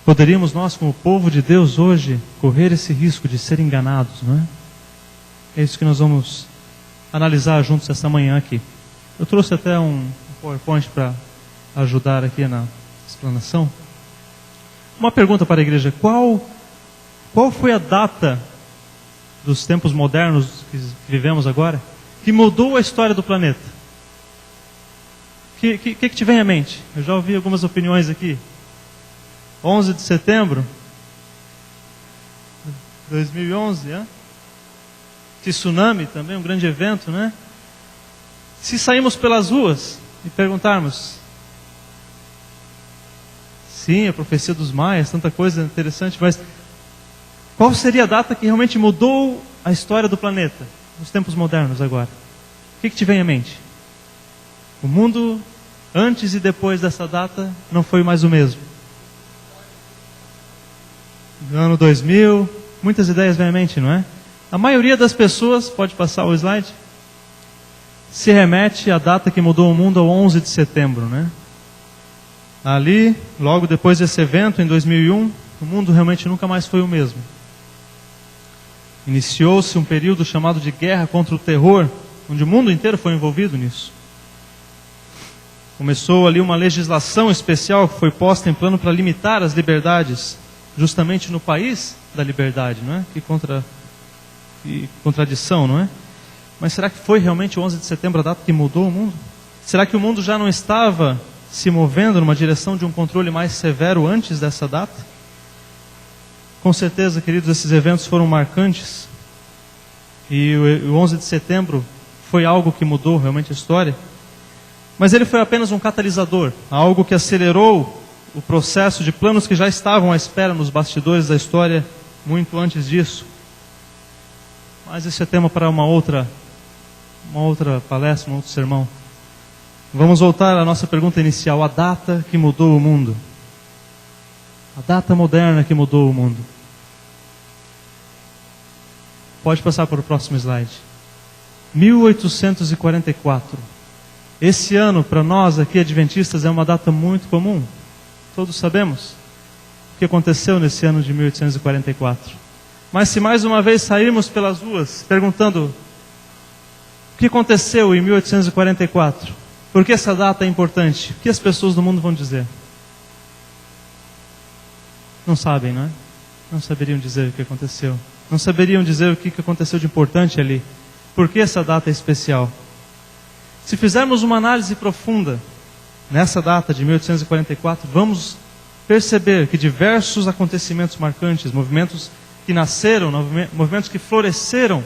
poderíamos nós, como povo de Deus hoje, correr esse risco de ser enganados, não é? É isso que nós vamos analisar juntos essa manhã aqui. Eu trouxe até um PowerPoint para ajudar aqui na explanação. Uma pergunta para a igreja: qual foi a data dos tempos modernos que vivemos agora que mudou a história do planeta? O que te vem à mente? Eu já ouvi algumas opiniões aqui. 11 de setembro de 2011, né? Tsunami também, um grande evento, né? Se saímos pelas ruas e perguntarmos, sim, a profecia dos maias, tanta coisa interessante, mas qual seria a data que realmente mudou a história do planeta nos tempos modernos agora? O que te vem à mente? O mundo antes e depois dessa data não foi mais o mesmo. No ano 2000, muitas ideias vêm à mente, não é? A maioria das pessoas, pode passar o slide, se remete à data que mudou o mundo ao 11 de setembro, né? Ali, logo depois desse evento, em 2001, o mundo realmente nunca mais foi o mesmo. Iniciou-se um período chamado de guerra contra o terror, onde o mundo inteiro foi envolvido nisso. Começou ali uma legislação especial que foi posta em plano para limitar as liberdades, justamente no país da liberdade, não é? Que contradição, não é? Mas será que foi realmente o 11 de setembro a data que mudou o mundo? Será que o mundo já não estava se movendo numa direção de um controle mais severo antes dessa data? Com certeza, queridos, esses eventos foram marcantes. E o 11 de setembro foi algo que mudou realmente a história. Mas ele foi apenas um catalisador, algo que acelerou o processo de planos que já estavam à espera nos bastidores da história muito antes disso. Mas esse é tema para uma outra palestra, um outro sermão. Vamos voltar à nossa pergunta inicial: a data que mudou o mundo. A data moderna que mudou o mundo. Pode passar para o próximo slide. 1844. Esse ano, para nós aqui adventistas, é uma data muito comum. Todos sabemos o que aconteceu nesse ano de 1844. Mas se mais uma vez sairmos pelas ruas perguntando o que aconteceu em 1844, por que essa data é importante, o que as pessoas do mundo vão dizer? Não sabem, não é? Não saberiam dizer o que aconteceu. Não saberiam dizer o que aconteceu de importante ali. Por que essa data é especial? Se fizermos uma análise profunda nessa data de 1844, vamos perceber que diversos acontecimentos marcantes, movimentos que nasceram, movimentos que floresceram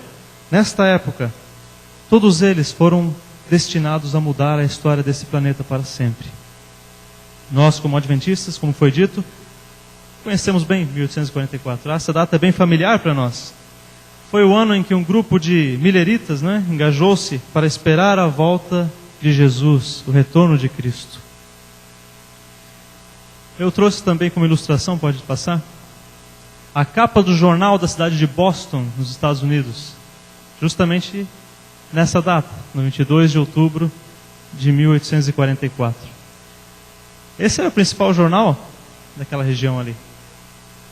nesta época, todos eles foram destinados a mudar a história desse planeta para sempre. Nós, como adventistas, como foi dito, conhecemos bem 1844. Essa data é bem familiar para nós. Foi o ano em que um grupo de mileritas, engajou-se para esperar a volta de Jesus, o retorno de Cristo. Eu trouxe também como ilustração, pode passar, a capa do jornal da cidade de Boston, nos Estados Unidos, justamente nessa data, no 22 de outubro de 1844. Esse era o principal jornal daquela região ali.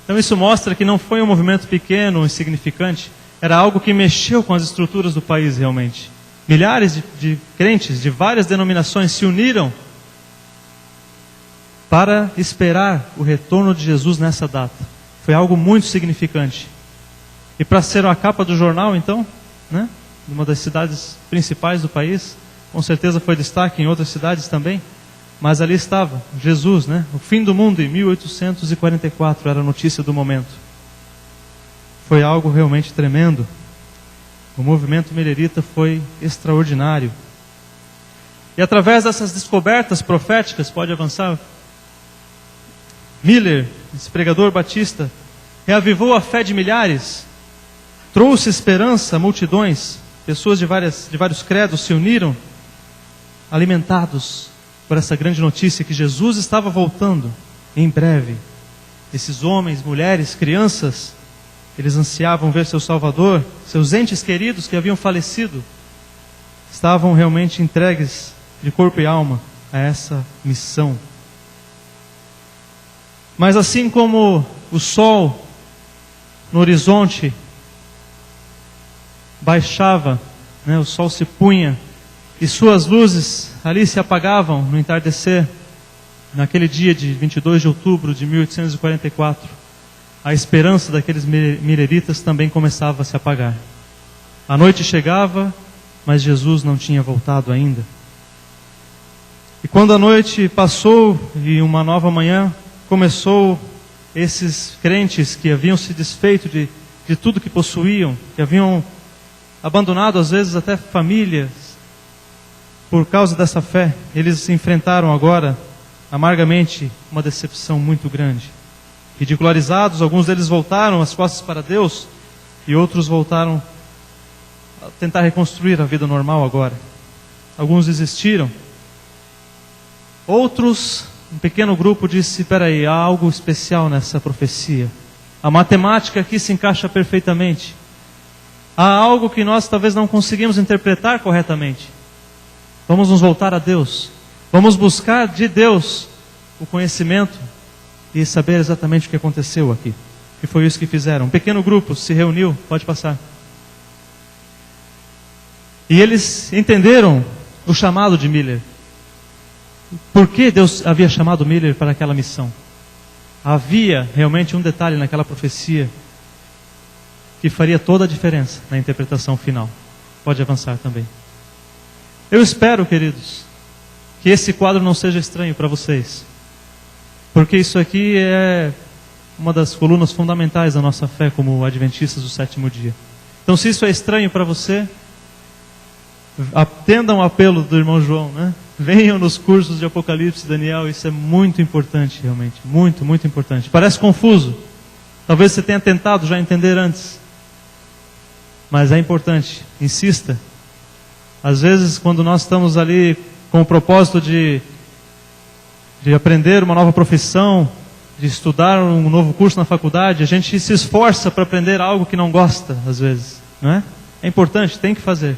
Então isso mostra que não foi um movimento pequeno, insignificante, era algo que mexeu com as estruturas do país realmente. Milhares de crentes de várias denominações se uniram para esperar o retorno de Jesus nessa data. Foi algo muito significante. E para ser a capa do jornal, então, numa das cidades principais do país, com certeza foi destaque em outras cidades também, mas ali estava Jesus, o fim do mundo em 1844, era a notícia do momento. Foi algo realmente tremendo. O movimento milerita foi extraordinário. E através dessas descobertas proféticas, pode avançar, Miller, esse pregador batista, reavivou a fé de milhares, trouxe esperança a multidões, pessoas de vários credos se uniram, alimentados por essa grande notícia que Jesus estava voltando em breve. Esses homens, mulheres, crianças, eles ansiavam ver seu Salvador, seus entes queridos que haviam falecido, estavam realmente entregues de corpo e alma a essa missão. Mas assim como o sol no horizonte baixava, o sol se punha e suas luzes ali se apagavam no entardecer, naquele dia de 22 de outubro de 1844, a esperança daqueles mileritas também começava a se apagar. A noite chegava, mas Jesus não tinha voltado ainda. E quando a noite passou e uma nova manhã começou, esses crentes que haviam se desfeito de tudo que possuíam, que haviam abandonado às vezes até famílias, por causa dessa fé, eles enfrentaram agora amargamente uma decepção muito grande. Ridicularizados, alguns deles voltaram as costas para Deus e outros voltaram a tentar reconstruir a vida normal agora. Alguns desistiram. Outros, um pequeno grupo disse, peraí, há algo especial nessa profecia. A matemática aqui se encaixa perfeitamente. Há algo que nós talvez não conseguimos interpretar corretamente. Vamos nos voltar a Deus. Vamos buscar de Deus o conhecimento e saber exatamente o que aconteceu aqui. E foi isso que fizeram. Um pequeno grupo se reuniu, pode passar. E eles entenderam o chamado de Miller. Por que Deus havia chamado Miller para aquela missão? Havia realmente um detalhe naquela profecia que faria toda a diferença na interpretação final. Pode avançar também. Eu espero, queridos, que esse quadro não seja estranho para vocês. Porque isso aqui é uma das colunas fundamentais da nossa fé como adventistas do sétimo dia. Então, se isso é estranho para você, atendam o apelo do irmão João, Venham nos cursos de Apocalipse e Daniel, isso é muito importante realmente, muito, muito importante. Parece confuso, talvez você tenha tentado já entender antes, mas é importante, insista. Às vezes, quando nós estamos ali com o propósito de aprender uma nova profissão, de estudar um novo curso na faculdade, a gente se esforça para aprender algo que não gosta, às vezes, não é? É importante, tem que fazer.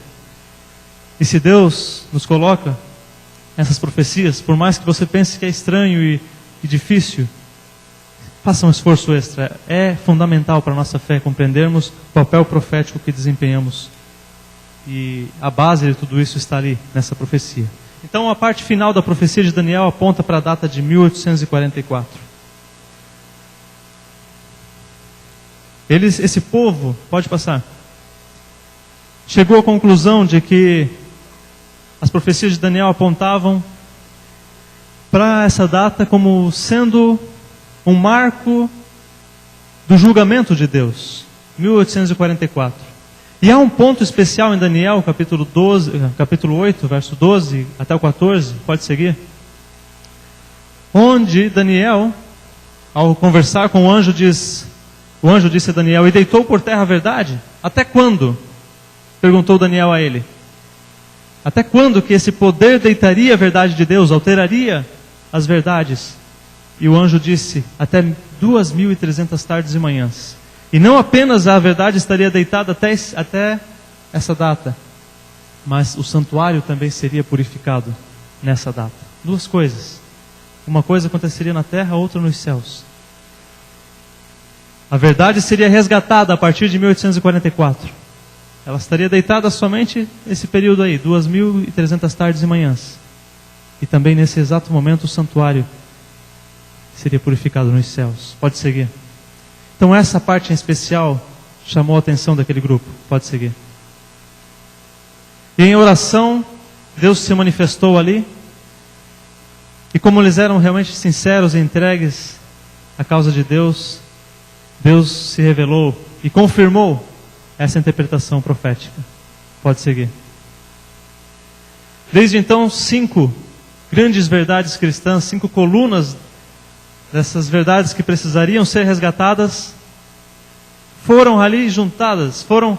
E se Deus nos coloca essas profecias, por mais que você pense que é estranho e difícil, faça um esforço extra. É fundamental para a nossa fé compreendermos o papel profético que desempenhamos. E a base de tudo isso está ali, nessa profecia. Então a parte final da profecia de Daniel aponta para a data de 1844. Esse povo, pode passar, chegou à conclusão de que as profecias de Daniel apontavam para essa data como sendo um marco do julgamento de Deus, 1844. E há um ponto especial em Daniel, capítulo 8, verso 12 até o 14, pode seguir, onde Daniel, ao conversar com o anjo disse a Daniel: e deitou por terra a verdade? Até quando? Perguntou Daniel a ele. Até quando que esse poder deitaria a verdade de Deus, alteraria as verdades? E o anjo disse: até 2.300 tardes e manhãs. E não apenas a verdade estaria deitada até essa data, mas o santuário também seria purificado nessa data. Duas coisas. Uma coisa aconteceria na terra, outra nos céus. A verdade seria resgatada a partir de 1844. Ela estaria deitada somente nesse período aí, 2.300 tardes e manhãs. E também nesse exato momento o santuário seria purificado nos céus. Pode seguir. Então essa parte em especial chamou a atenção daquele grupo. Pode seguir. E em oração, Deus se manifestou ali. E como eles eram realmente sinceros e entregues à causa de Deus, Deus se revelou e confirmou essa interpretação profética. Pode seguir. Desde então, 5 grandes verdades cristãs, 5 colunas dessas verdades que precisariam ser resgatadas, foram ali juntadas, foram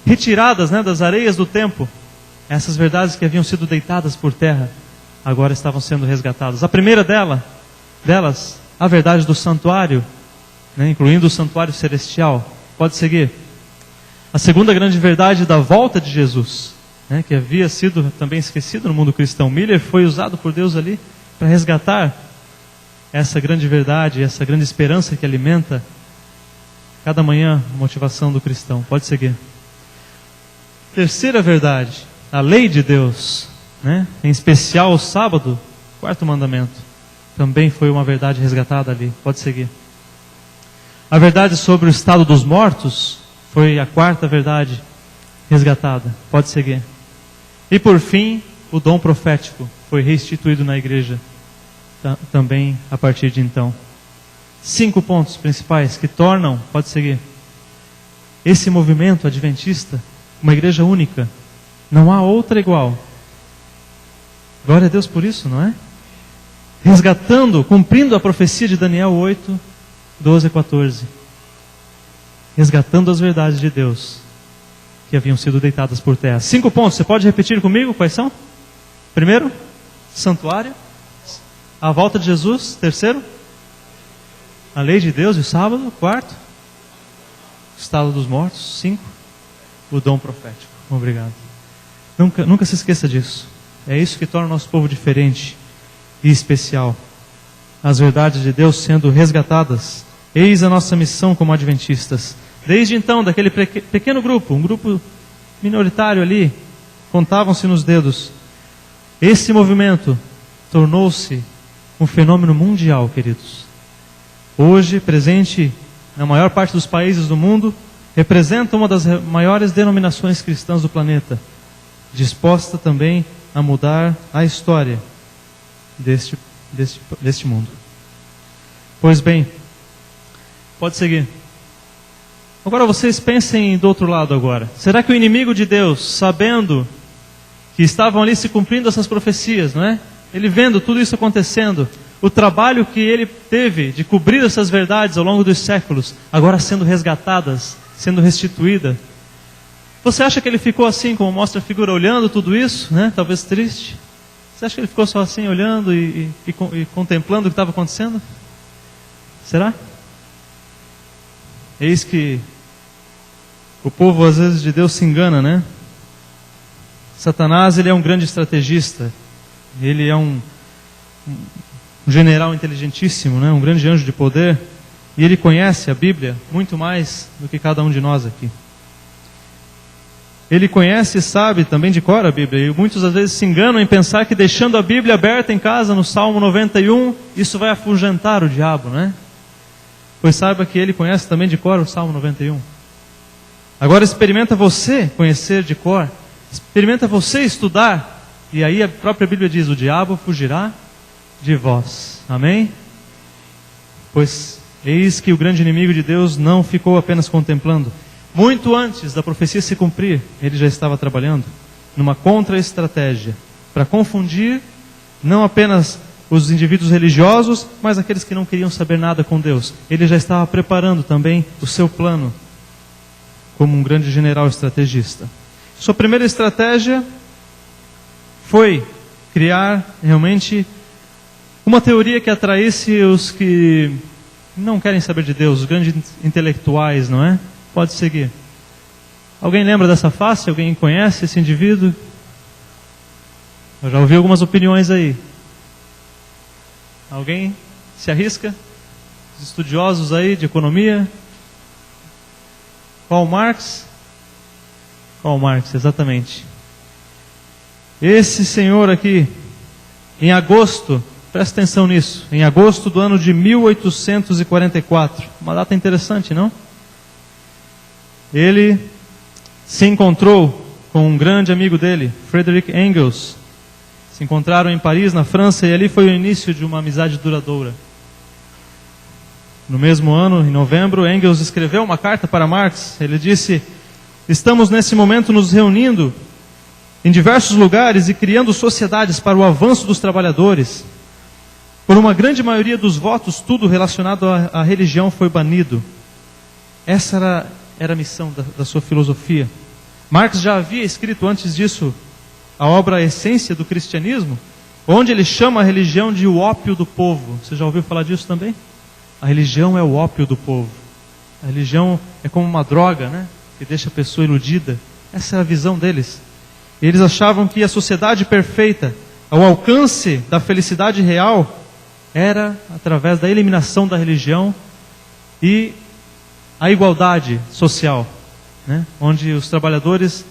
retiradas, das areias do tempo. Essas verdades que haviam sido deitadas por terra, agora estavam sendo resgatadas. A primeira delas, a verdade do santuário, incluindo o santuário celestial. Pode seguir. A segunda grande verdade da volta de Jesus, que havia sido também esquecido no mundo cristão. Miller foi usado por Deus ali para resgatar essa grande verdade, essa grande esperança que alimenta cada manhã a motivação do cristão. Pode seguir. Terceira verdade, a lei de Deus, em especial o sábado, 4º mandamento, também foi uma verdade resgatada ali. Pode seguir. A verdade sobre o estado dos mortos foi a 4ª verdade resgatada. Pode seguir. E por fim, o dom profético foi restituído na igreja também a partir de então. 5 pontos principais que tornam, pode seguir, esse movimento adventista uma igreja única. Não há outra igual. Glória a Deus por isso, não é? Resgatando, cumprindo a profecia de Daniel 8, 12 a 14. Resgatando as verdades de Deus que haviam sido deitadas por terra. 5 pontos, você pode repetir comigo quais são? Primeiro, santuário. A volta de Jesus. Terceiro, a lei de Deus e o sábado. 4º, o estado dos mortos. 5, o dom profético. Obrigado. Nunca se esqueça disso. É isso que torna o nosso povo diferente e especial. As verdades de Deus sendo resgatadas. Eis a nossa missão como adventistas. Desde então, daquele pequeno grupo, um grupo minoritário ali, contavam-se nos dedos. Esse movimento tornou-se um fenômeno mundial, queridos. Hoje, presente na maior parte dos países do mundo, representa uma das maiores denominações cristãs do planeta, disposta também a mudar a história deste mundo. Pois bem, pode seguir. Agora vocês pensem do outro lado agora. Será que o inimigo de Deus, sabendo que estavam ali se cumprindo essas profecias, não é? Ele vendo tudo isso acontecendo, o trabalho que ele teve de cobrir essas verdades ao longo dos séculos, agora sendo resgatadas, sendo restituída. Você acha que ele ficou assim, como mostra a figura, olhando tudo isso, né? Talvez triste? Você acha que ele ficou só assim, olhando e contemplando o que estava acontecendo? Será? Eis que o povo às vezes de Deus se engana, né? Satanás, ele é um grande estrategista. Ele é um general inteligentíssimo, né? Um grande anjo de poder. E ele conhece a Bíblia muito mais do que cada um de nós aqui. Ele conhece e sabe também de cor a Bíblia. E muitos às vezes se enganam em pensar que deixando a Bíblia aberta em casa, no Salmo 91, isso vai afugentar o diabo, né? Pois saiba que ele conhece também de cor o Salmo 91. Agora experimenta você conhecer de cor. Experimenta você estudar E aí a própria Bíblia diz: o diabo fugirá de vós. Amém? Pois eis que o grande inimigo de Deus não ficou apenas contemplando. Muito antes da profecia se cumprir, ele já estava trabalhando numa contra-estratégia para confundir não apenas os indivíduos religiosos, mas aqueles que não queriam saber nada com Deus. Ele já estava preparando também o seu plano como um grande general estrategista. Sua primeira estratégia foi criar realmente uma teoria que atraísse os que não querem saber de Deus, os grandes intelectuais, não é? Pode seguir. Alguém lembra dessa face? Alguém conhece esse indivíduo? Eu já ouvi algumas opiniões aí. Alguém se arrisca? Os estudiosos aí de economia? Karl Marx? Karl Marx, exatamente. Esse senhor aqui, em agosto, presta atenção nisso, em agosto do ano de 1844, uma data interessante, não? Ele se encontrou com um grande amigo dele, Friedrich Engels. Se encontraram em Paris, na França, e ali foi o início de uma amizade duradoura. No mesmo ano, em novembro, Engels escreveu uma carta para Marx. Ele disse: estamos nesse momento nos reunindo em diversos lugares e criando sociedades para o avanço dos trabalhadores. Por uma grande maioria dos votos, tudo relacionado à religião foi banido. Essa era a missão da sua filosofia. Marx já havia escrito antes disso a obra A Essência do Cristianismo, onde ele chama a religião de o ópio do povo. Você já ouviu falar disso também? A religião é o ópio do povo. A religião é como uma droga, né? Que deixa a pessoa iludida. Essa é a visão deles. Eles achavam que a sociedade perfeita, o alcance da felicidade real, era através da eliminação da religião e a igualdade social, né? Onde os trabalhadores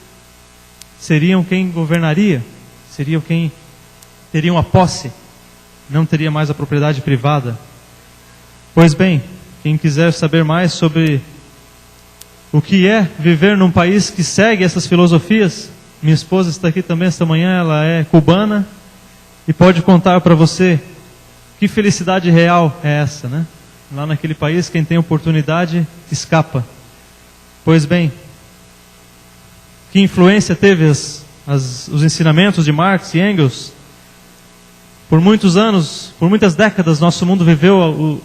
seriam quem governaria, seriam quem teriam a posse, não teria mais a propriedade privada. Pois bem, quem quiser saber mais sobre o que é viver num país que segue essas filosofias, minha esposa está aqui também esta manhã, ela é cubana e pode contar para você que felicidade real é essa, né? Lá naquele país, quem tem oportunidade escapa. Pois bem, que influência teve os ensinamentos de Marx e Engels? Por muitos anos, por muitas décadas, nosso mundo viveu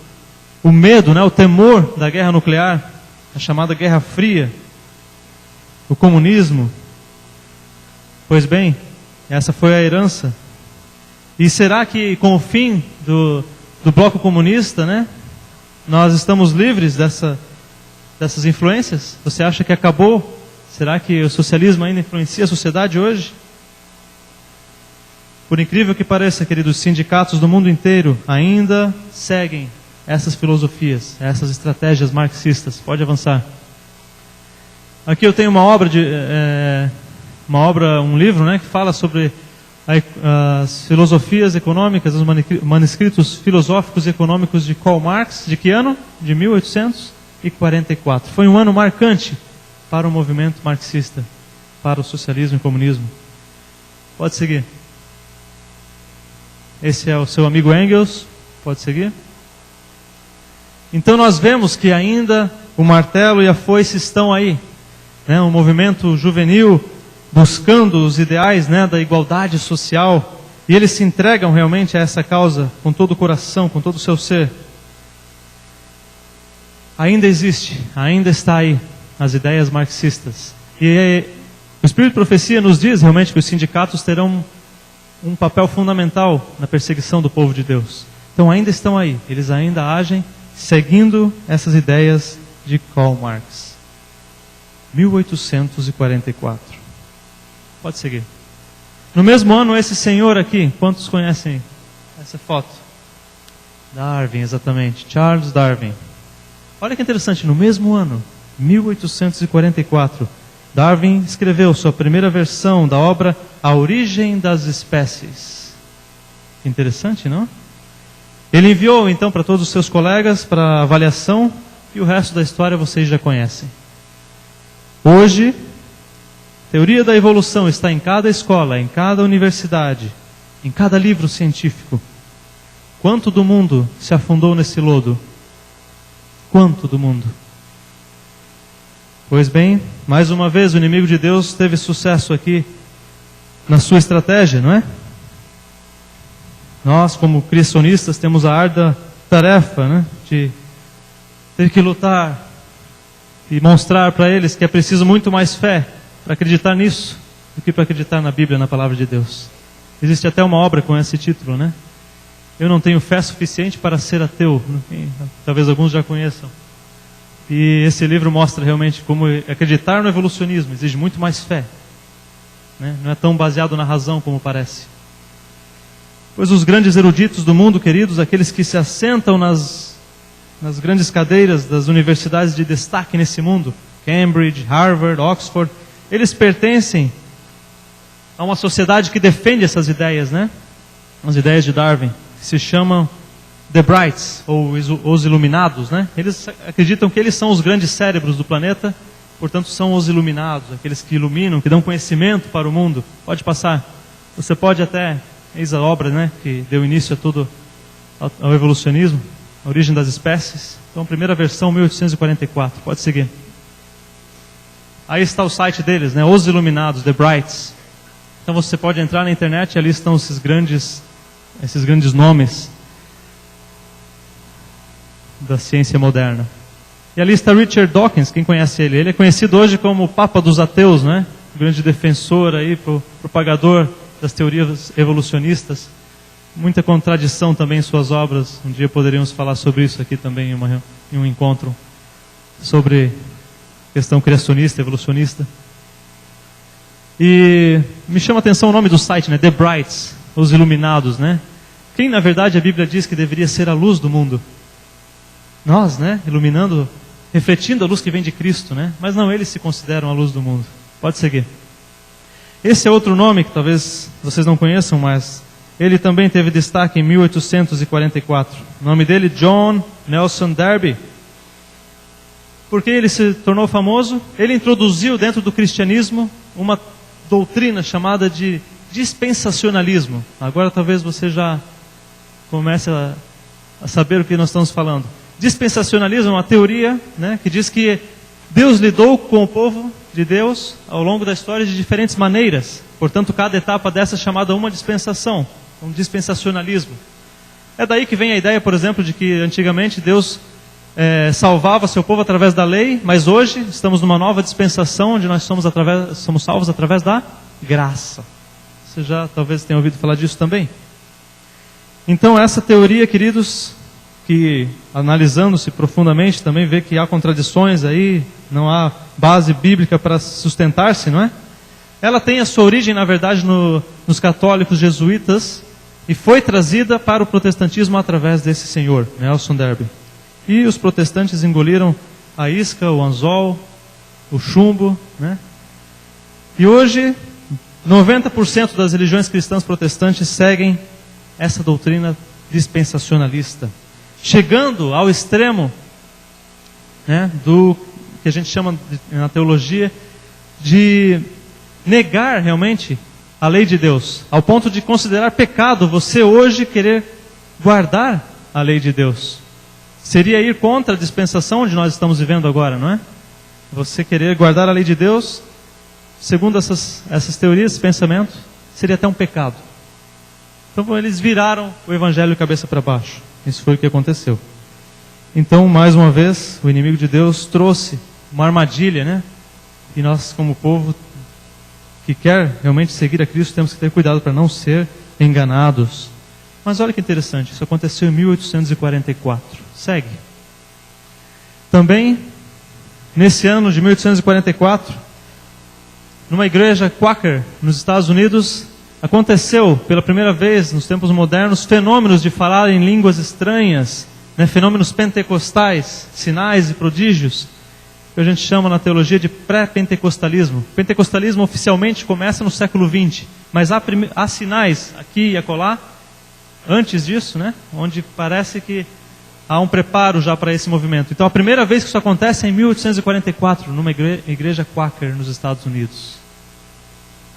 o medo, né, o temor da guerra nuclear, a chamada Guerra Fria, o comunismo. Pois bem, essa foi a herança. E será que com o fim do bloco comunista, né, nós estamos livres dessas influências? Você acha que acabou? Será que o socialismo ainda influencia a sociedade hoje? Por incrível que pareça, queridos, sindicatos do mundo inteiro ainda seguem essas filosofias, essas estratégias marxistas. Pode avançar. Aqui eu tenho uma obra, um livro, né, que fala sobre as filosofias econômicas, os manuscritos filosóficos e econômicos de Karl Marx. De que ano? De 1844. Foi um ano marcante para o movimento marxista, para o socialismo e comunismo. Pode seguir. Esse é o seu amigo Engels. Pode seguir. Então nós vemos que ainda o martelo e a foice estão aí, né? Um movimento juvenil buscando os ideais, né, da igualdade social, e eles se entregam realmente a essa causa com todo o coração, com todo o seu ser. Ainda existe, ainda está aí as ideias marxistas. E o Espírito de Profecia nos diz realmente que os sindicatos terão um papel fundamental na perseguição do povo de Deus. Então ainda estão aí, eles ainda agem seguindo essas ideias de Karl Marx. 1844. Pode seguir. No mesmo ano, esse senhor aqui, quantos conhecem essa foto? Darwin, exatamente, Charles Darwin. Olha que interessante, no mesmo ano, 1844, Darwin escreveu sua primeira versão da obra A Origem das Espécies. Interessante, não? Ele enviou então para todos os seus colegas para avaliação, e o resto da história vocês já conhecem. Hoje, Teoria da evolução está em cada escola, em cada universidade, em cada livro científico. Quanto do mundo se afundou nesse lodo? Quanto do mundo? Pois bem, mais uma vez o inimigo de Deus teve sucesso aqui na sua estratégia, não é? Nós, como criacionistas, temos a árdua tarefa, né, de ter que lutar e mostrar para eles que é preciso muito mais fé para acreditar nisso do que para acreditar na Bíblia, na palavra de Deus. Existe até uma obra com esse título, né? Eu não tenho fé suficiente para ser ateu. Talvez alguns já conheçam. E esse livro mostra realmente como acreditar no evolucionismo exige muito mais fé, né? Não é tão baseado na razão como parece. Pois os grandes eruditos do mundo, queridos, aqueles que se assentam nas grandes cadeiras das universidades de destaque nesse mundo, Cambridge, Harvard, Oxford, eles pertencem a uma sociedade que defende essas ideias, né? As ideias de Darwin, que se chamam The Brights, ou os iluminados, né? Eles acreditam que eles são os grandes cérebros do planeta, portanto são os iluminados, aqueles que iluminam, que dão conhecimento para o mundo. Pode passar. Você pode até, eis a obra, né, que deu início a tudo ao evolucionismo, a origem das espécies. Então, primeira versão, 1844. Pode seguir. Aí está o site deles, né? Os Iluminados, The Brights. Então você pode entrar na internet e ali estão esses grandes nomes da ciência moderna. E ali está Richard Dawkins, quem conhece ele? Ele é conhecido hoje como o Papa dos Ateus, né? O grande defensor aí, propagador das teorias evolucionistas. Muita contradição também em suas obras. Um dia poderíamos falar sobre isso aqui também em um encontro sobre questão criacionista, evolucionista. E me chama a atenção o nome do site, né? The Brights, os Iluminados, né? Quem na verdade a Bíblia diz que deveria ser a luz do mundo? Nós, né? Iluminando, refletindo a luz que vem de Cristo, né? Mas não, eles se consideram a luz do mundo. Pode seguir. Esse é outro nome que talvez vocês não conheçam, mas ele também teve destaque em 1844. O nome dele, John Nelson Darby. Por que ele se tornou famoso? Ele introduziu dentro do cristianismo uma doutrina chamada de dispensacionalismo. Agora talvez você já comece a saber o que nós estamos falando. Dispensacionalismo é uma teoria, né, que diz que Deus lidou com o povo de Deus ao longo da história de diferentes maneiras. Portanto, cada etapa dessa é chamada uma dispensação, um dispensacionalismo. É daí que vem a ideia, por exemplo, de que antigamente Deus salvava seu povo através da lei, mas hoje estamos numa nova dispensação onde nós somos salvos através da graça. Você já talvez tenha ouvido falar disso também. Então essa teoria, queridos, que analisando-se profundamente também vê que há contradições aí, não há base bíblica para sustentar-se, não é? Ela tem a sua origem, na verdade, nos católicos jesuítas e foi trazida para o protestantismo através desse senhor, Nelson Darby. E os protestantes engoliram a isca, o anzol, o chumbo, né? E hoje, 90% das religiões cristãs protestantes seguem essa doutrina dispensacionalista, chegando ao extremo, né, do que a gente chama na teologia de negar realmente a lei de Deus, ao ponto de considerar pecado você hoje querer guardar a lei de Deus. Seria ir contra a dispensação onde nós estamos vivendo agora, não é? Você querer guardar a lei de Deus, segundo essas teorias, esse pensamento, seria até um pecado. Então eles viraram o evangelho cabeça para baixo. Isso foi o que aconteceu. Então, mais uma vez, o inimigo de Deus trouxe uma armadilha, né? E nós, como povo que quer realmente seguir a Cristo, temos que ter cuidado para não ser enganados. Mas olha que interessante, isso aconteceu em 1844. Segue. Também, nesse ano de 1844, numa igreja Quaker nos Estados Unidos, aconteceu pela primeira vez nos tempos modernos fenômenos de falar em línguas estranhas, né, fenômenos pentecostais, sinais e prodígios, que a gente chama na teologia de pré-pentecostalismo. O pentecostalismo oficialmente começa no século XX, mas há sinais aqui e acolá, antes disso, né, onde parece que há um preparo já para esse movimento. Então a primeira vez que isso acontece é em 1844, numa igreja Quaker nos Estados Unidos.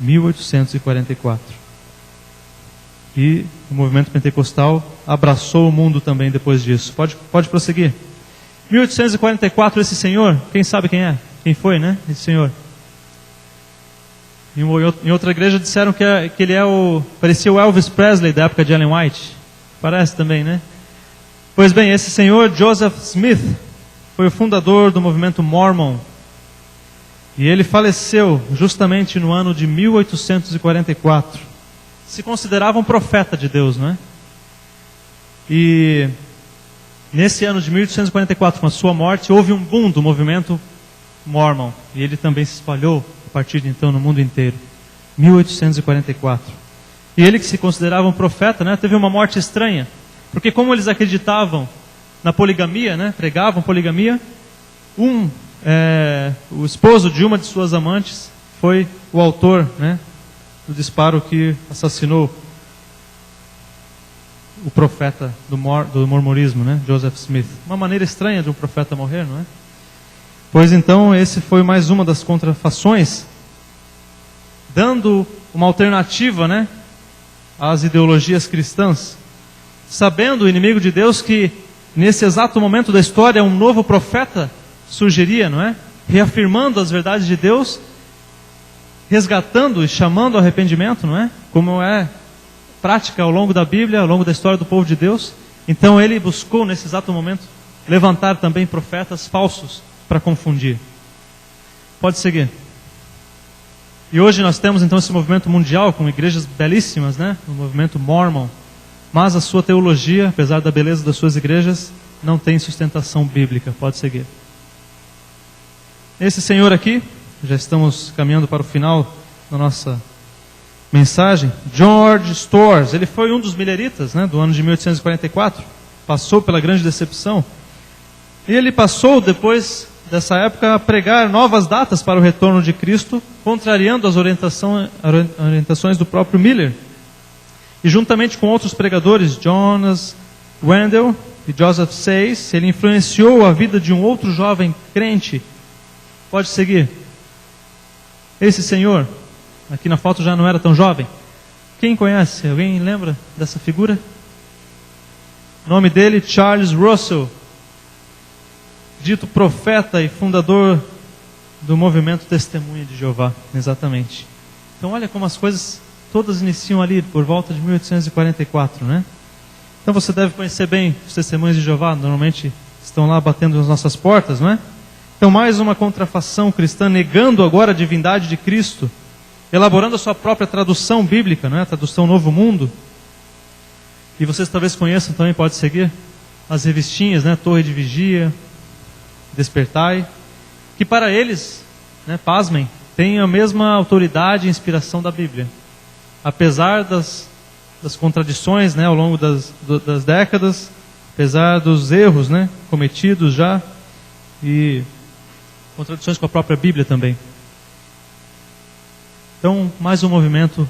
1844. E o movimento pentecostal abraçou o mundo também depois disso. Pode prosseguir. 1844, esse senhor, quem sabe quem é? Quem foi, né? Esse senhor. Em outra igreja disseram que ele parecia o Elvis Presley da época de Ellen White. Parece também, né? Pois bem, esse senhor, Joseph Smith, foi o fundador do movimento Mormon. E ele faleceu justamente no ano de 1844. Se considerava um profeta de Deus, não é? E nesse ano de 1844, com a sua morte, houve um boom do movimento Mormon. E ele também se espalhou a partir de então no mundo inteiro. 1844. E ele, que se considerava um profeta, né, teve uma morte estranha. Porque como eles acreditavam na poligamia, né, pregavam poligamia, o esposo de uma de suas amantes foi o autor, né, do disparo que assassinou o profeta do mormonismo, né, Joseph Smith. Uma maneira estranha de um profeta morrer, não é? Pois então, esse foi mais uma das contrafações, dando uma alternativa, né, às ideologias cristãs, sabendo o inimigo de Deus que nesse exato momento da história um novo profeta surgiria, não é? Reafirmando as verdades de Deus, resgatando e chamando ao arrependimento, não é? Como é prática ao longo da Bíblia, ao longo da história do povo de Deus. Então ele buscou nesse exato momento levantar também profetas falsos para confundir. Pode seguir. E hoje nós temos então esse movimento mundial com igrejas belíssimas, né? O movimento Mormon. Mas a sua teologia, apesar da beleza das suas igrejas, não tem sustentação bíblica. Pode seguir. Esse senhor aqui, já estamos caminhando para o final da nossa mensagem, George Storrs, ele foi um dos mileritas, né, do ano de 1844, passou pela grande decepção, e ele passou depois dessa época a pregar novas datas para o retorno de Cristo, contrariando as orientações do próprio Miller. E juntamente com outros pregadores, Jonas Wendell e Joseph Sayce, ele influenciou a vida de um outro jovem crente. Pode seguir. Esse senhor, aqui na foto já não era tão jovem. Quem conhece? Alguém lembra dessa figura? O nome dele, Charles Russell, dito profeta e fundador do movimento Testemunha de Jeová, exatamente. Então olha como as coisas todas iniciam ali por volta de 1844, né? Então você deve conhecer bem os Testemunhas de Jeová, normalmente estão lá batendo nas nossas portas, não é? Então mais uma contrafação cristã, negando agora a divindade de Cristo, elaborando a sua própria tradução bíblica, não é? A tradução Novo Mundo. E vocês talvez conheçam também, pode seguir, as revistinhas, né? Torre de Vigia, Despertai, que para eles, né, pasmem, tem a mesma autoridade e inspiração da Bíblia. Apesar das contradições, né, ao longo das décadas, apesar dos erros, né, cometidos já, e contradições com a própria Bíblia também. Então, mais um movimento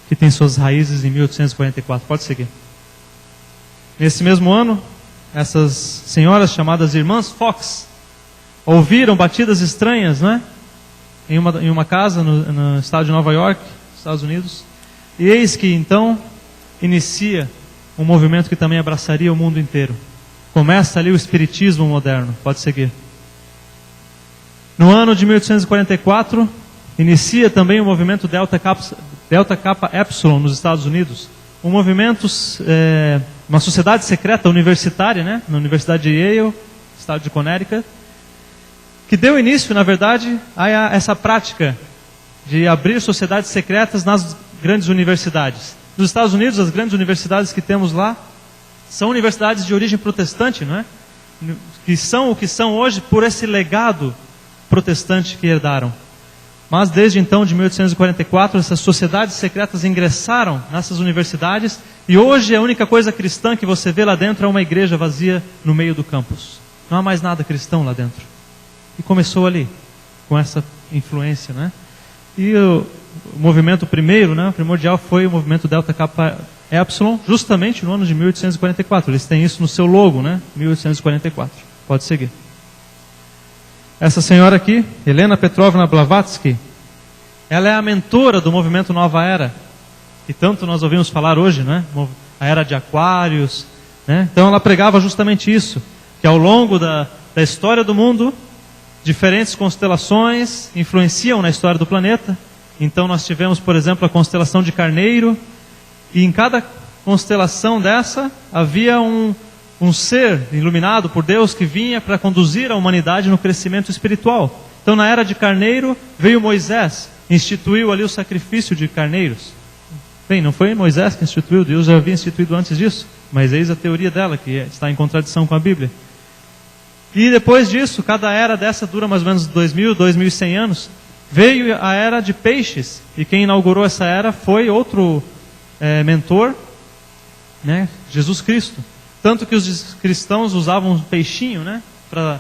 que tem suas raízes em 1844. Pode seguir. Nesse mesmo ano, essas senhoras chamadas Irmãs Fox ouviram batidas estranhas, né, em uma casa no estado de Nova York, Estados Unidos. E eis que então inicia um movimento que também abraçaria o mundo inteiro. Começa ali o espiritismo moderno. Pode seguir. No ano de 1844, inicia também o movimento Delta Kappa Epsilon nos Estados Unidos. Um movimento, uma sociedade secreta universitária, né, na Universidade de Yale, estado de Connecticut, que deu início, na verdade, a essa prática de abrir sociedades secretas nas grandes universidades. Nos Estados Unidos, as grandes universidades que temos lá são universidades de origem protestante, não é? Que são o que são hoje por esse legado protestante que herdaram. Mas desde então, de 1844, essas sociedades secretas ingressaram nessas universidades e hoje a única coisa cristã que você vê lá dentro é uma igreja vazia no meio do campus. Não há mais nada cristão lá dentro. E começou ali, com essa influência, né? E o movimento primeiro, né, primordial, foi o movimento Delta Kappa Epsilon, justamente no ano de 1844. Eles têm isso no seu logo, né? 1844. Pode seguir. Essa senhora aqui, Helena Petrovna Blavatsky, Ela é a mentora do movimento Nova Era, que tanto nós ouvimos falar hoje, não é? A Era de Aquários, né? Então ela pregava justamente isso, que ao longo da história do mundo, diferentes constelações influenciam na história do planeta. Então nós tivemos, por exemplo, a constelação de Carneiro, e em cada constelação dessa havia um ser iluminado por Deus que vinha para conduzir a humanidade no crescimento espiritual. Então na Era de Carneiro veio Moisés, instituiu ali o sacrifício de carneiros. Bem, não foi Moisés que instituiu, Deus já havia instituído antes disso, mas eis a teoria dela, que está em contradição com a Bíblia. E depois disso, cada era dessa dura mais ou menos 2.000, 2.100 anos, veio a Era de Peixes, e quem inaugurou essa era foi outro mentor, né, Jesus Cristo. Tanto que os cristãos usavam um peixinho, né, para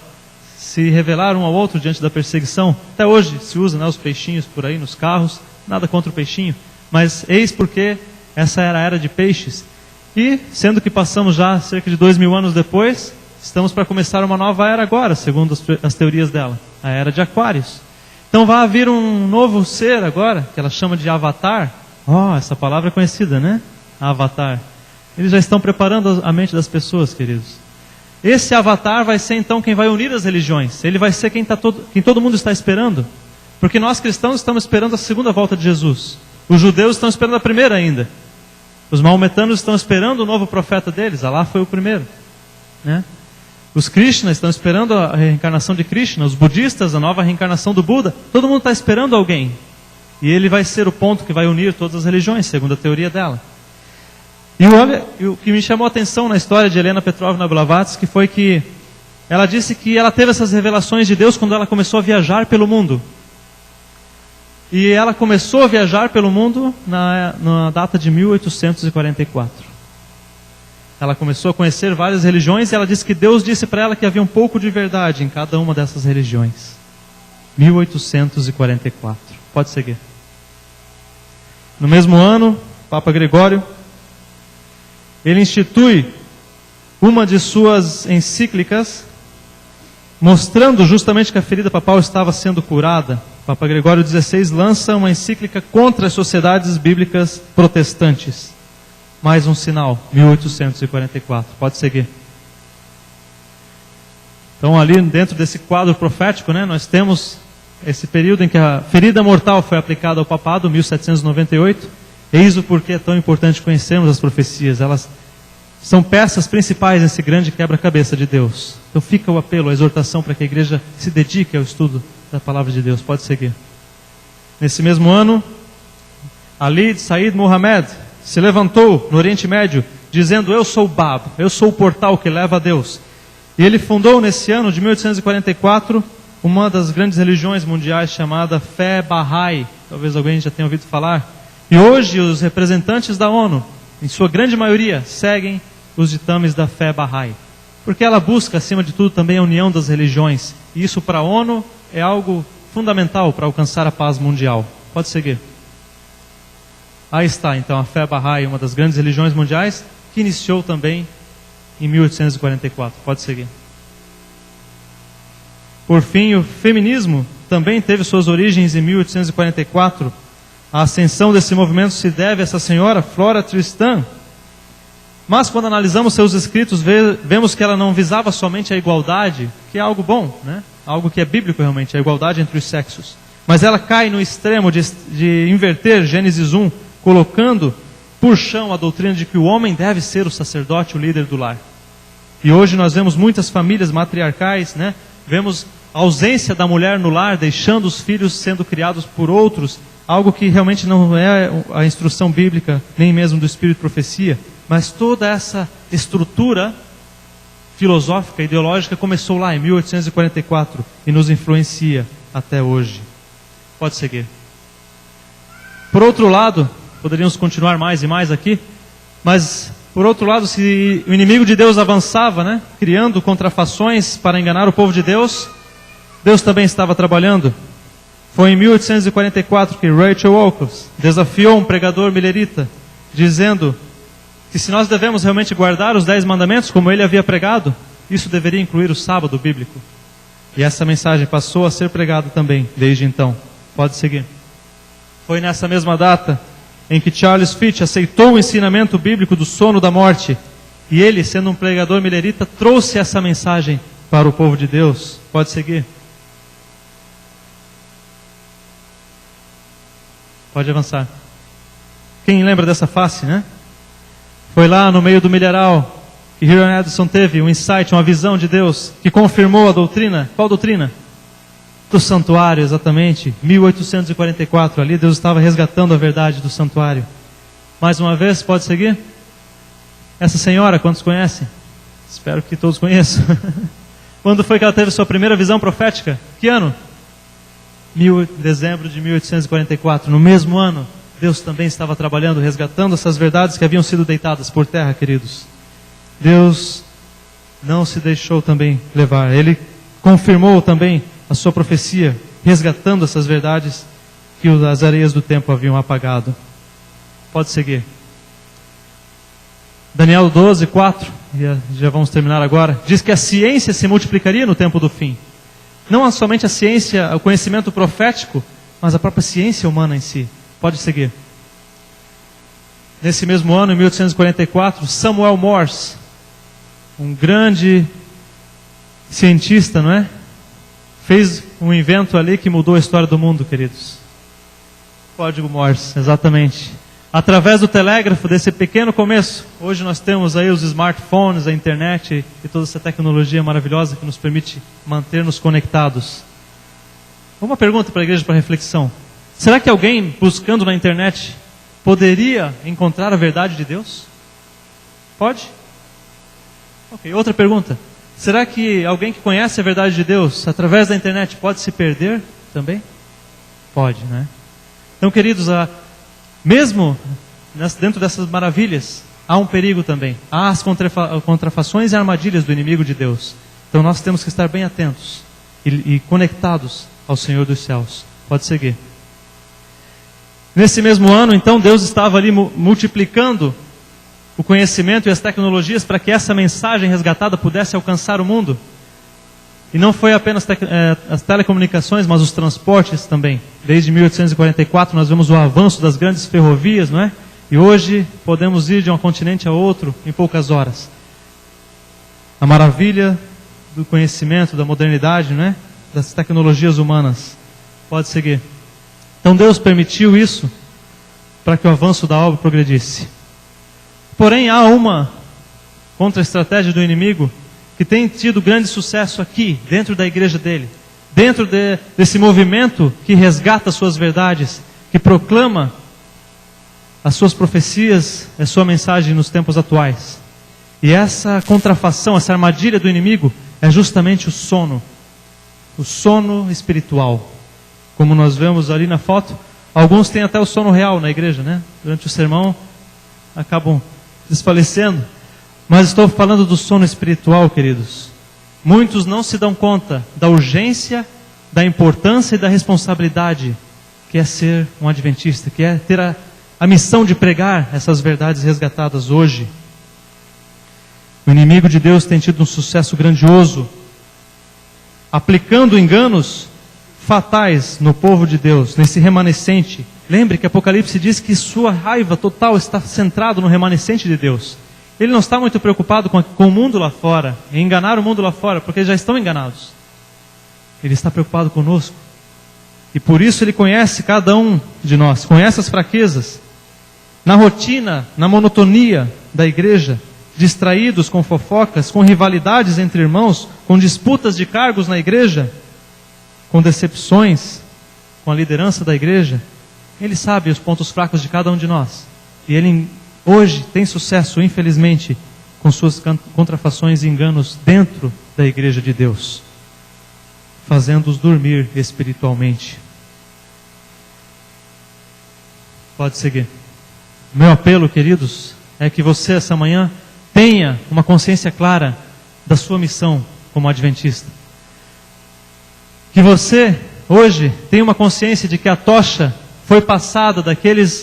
se revelar um ao outro diante da perseguição. Até hoje se usa, né, os peixinhos por aí nos carros, nada contra o peixinho. Mas eis porque essa era a Era de Peixes. E, sendo que passamos já cerca de 2.000 anos depois, estamos para começar uma nova era agora, segundo as teorias dela. A Era de Aquários. Então vai haver um novo ser agora, que ela chama de Avatar. Essa palavra é conhecida, né? Avatar. Eles já estão preparando a mente das pessoas, queridos. Esse Avatar vai ser então quem vai unir as religiões. Ele vai ser quem todo mundo está esperando. Porque nós cristãos estamos esperando a segunda volta de Jesus. Os judeus estão esperando a primeira ainda. Os maometanos estão esperando o novo profeta deles. Alá foi o primeiro, né? Os Krishnas estão esperando a reencarnação de Krishna. Os budistas, a nova reencarnação do Buda. Todo mundo está esperando alguém. E ele vai ser o ponto que vai unir todas as religiões, segundo a teoria dela. E o que me chamou a atenção na história de Helena Petrovna Blavatsky foi que ela disse que ela teve essas revelações de Deus quando ela começou a viajar pelo mundo. E ela começou a viajar pelo mundo na data de 1844. Ela começou a conhecer várias religiões e ela disse que Deus disse para ela que havia um pouco de verdade em cada uma dessas religiões. 1844. Pode seguir. No mesmo ano, Papa Gregório, ele institui uma de suas encíclicas, mostrando justamente que a ferida papal estava sendo curada. Papa Gregório XVI lança uma encíclica contra as sociedades bíblicas protestantes. Mais um sinal, 1844. Pode seguir. Então ali dentro desse quadro profético, né, nós temos esse período em que a ferida mortal foi aplicada ao papado, 1798. Eis o porquê é tão importante conhecermos as profecias. Elas são peças principais nesse grande quebra-cabeça de Deus. Então fica o apelo, a exortação para que a igreja se dedique ao estudo da palavra de Deus. Pode seguir. Nesse mesmo ano, Ali Said Muhammad se levantou no Oriente Médio, dizendo: eu sou o Bab, eu sou o portal que leva a Deus. E ele fundou nesse ano de 1844 uma das grandes religiões mundiais chamada Fé Bahá'í. Talvez alguém já tenha ouvido falar. E hoje os representantes da ONU, em sua grande maioria, seguem os ditames da Fé Bahá'í. Porque ela busca, acima de tudo, também a união das religiões. E isso para a ONU é algo fundamental para alcançar a paz mundial. Pode seguir. Aí está, então, a Fé Bahá'í, uma das grandes religiões mundiais, que iniciou também em 1844. Pode seguir. Por fim, o feminismo também teve suas origens em 1844. A ascensão desse movimento se deve a essa senhora, Flora Tristan. Mas quando analisamos seus escritos, vemos que ela não visava somente a igualdade, que é algo bom, né? Algo que é bíblico realmente, a igualdade entre os sexos. Mas ela cai no extremo de inverter Gênesis 1, colocando por chão a doutrina de que o homem deve ser o sacerdote, o líder do lar. E hoje nós vemos muitas famílias matriarcais, né? Vemos a ausência da mulher no lar, deixando os filhos sendo criados por outros, algo que realmente não é a instrução bíblica, nem mesmo do Espírito de Profecia. Mas toda essa estrutura filosófica, ideológica, começou lá em 1844 e nos influencia até hoje. Pode seguir. Por outro lado, poderíamos continuar mais e mais aqui, mas por outro lado, se o inimigo de Deus avançava, né, criando contrafações para enganar o povo de Deus, Deus também estava trabalhando. Foi em 1844 que Rachel Oakes desafiou um pregador milerita, dizendo que se nós devemos realmente guardar os 10 mandamentos, como ele havia pregado, isso deveria incluir o sábado bíblico. E essa mensagem passou a ser pregada também, desde então. Pode seguir. foi nessa mesma data em que Charles Fitch aceitou o ensinamento bíblico do sono da morte. E ele, sendo um pregador milerita, trouxe essa mensagem para o povo de Deus. Pode seguir. Pode avançar. Quem lembra dessa face, né? Foi lá no meio do milharal que Hiram Edson teve um insight, uma visão de Deus, que confirmou a doutrina. Qual doutrina? Do santuário, exatamente. 1844, ali Deus estava resgatando a verdade do santuário. Mais uma vez, pode seguir? Essa senhora, quantos conhecem? Espero que todos conheçam. Quando foi que ela teve sua primeira visão profética? Que ano? Dezembro de 1844. No mesmo ano, Deus também estava trabalhando, resgatando essas verdades que haviam sido deitadas por terra, queridos. Deus não se deixou também levar. Ele confirmou também a sua profecia, resgatando essas verdades que as areias do tempo haviam apagado. Pode seguir. Daniel 12, 4, já vamos terminar agora, diz que a ciência se multiplicaria no tempo do fim. Não somente a ciência, o conhecimento profético, mas a própria ciência humana em si. Pode seguir. Nesse mesmo ano, em 1844, Samuel Morse, um grande cientista, não é? Fez um invento ali que mudou a história do mundo, queridos. Código Morse, exatamente. Através do telégrafo, desse pequeno começo, hoje nós temos aí os smartphones, a internet e toda essa tecnologia maravilhosa que nos permite manter-nos conectados. Uma pergunta para a igreja, para reflexão. Será que alguém buscando na internet poderia encontrar a verdade de Deus? Pode? Ok, outra pergunta. Será que alguém que conhece a verdade de Deus, através da internet, pode se perder também? Pode, né? Então, queridos, mesmo dentro dessas maravilhas, há um perigo também. Há as contrafações e armadilhas do inimigo de Deus. Então nós temos que estar bem atentos e conectados ao Senhor dos céus. Pode seguir. Nesse mesmo ano, então, Deus estava ali multiplicando o conhecimento e as tecnologias para que essa mensagem resgatada pudesse alcançar o mundo. E não foi apenas as telecomunicações, mas os transportes também. Desde 1844 nós vemos o avanço das grandes ferrovias, não é? E hoje podemos ir de um continente a outro em poucas horas. A maravilha do conhecimento, da modernidade, não é? Das tecnologias humanas. Pode seguir. Então Deus permitiu isso para que o avanço da obra progredisse. Porém, há uma contra-estratégia do inimigo que tem tido grande sucesso aqui, dentro da igreja dele, dentro desse movimento que resgata as suas verdades, que proclama as suas profecias, a sua mensagem nos tempos atuais. E essa contrafação, essa armadilha do inimigo é justamente o sono espiritual. Como nós vemos ali na foto, alguns têm até o sono real na igreja, né? Durante o sermão acabam desfalecendo. Mas estou falando do sono espiritual, queridos. Muitos não se dão conta da urgência, da importância e da responsabilidade que é ser um adventista, que é ter a missão de pregar essas verdades resgatadas hoje. O inimigo de Deus tem tido um sucesso grandioso, aplicando enganos fatais no povo de Deus, nesse remanescente. Lembre que Apocalipse diz que sua raiva total está centrada no remanescente de Deus. Ele não está muito preocupado com o mundo lá fora, em enganar o mundo lá fora, porque eles já estão enganados. Ele está preocupado conosco. E por isso ele conhece cada um de nós, conhece as fraquezas. Na rotina, na monotonia da igreja, distraídos com fofocas, com rivalidades entre irmãos, com disputas de cargos na igreja, com decepções com a liderança da igreja, ele sabe os pontos fracos de cada um de nós. E ele hoje tem sucesso, infelizmente, com suas contrafações e enganos dentro da igreja de Deus, fazendo-os dormir espiritualmente. Pode seguir. Meu apelo, queridos, é que você essa manhã tenha uma consciência clara da sua missão como adventista. Que você hoje tenha uma consciência de que a tocha foi passada daquele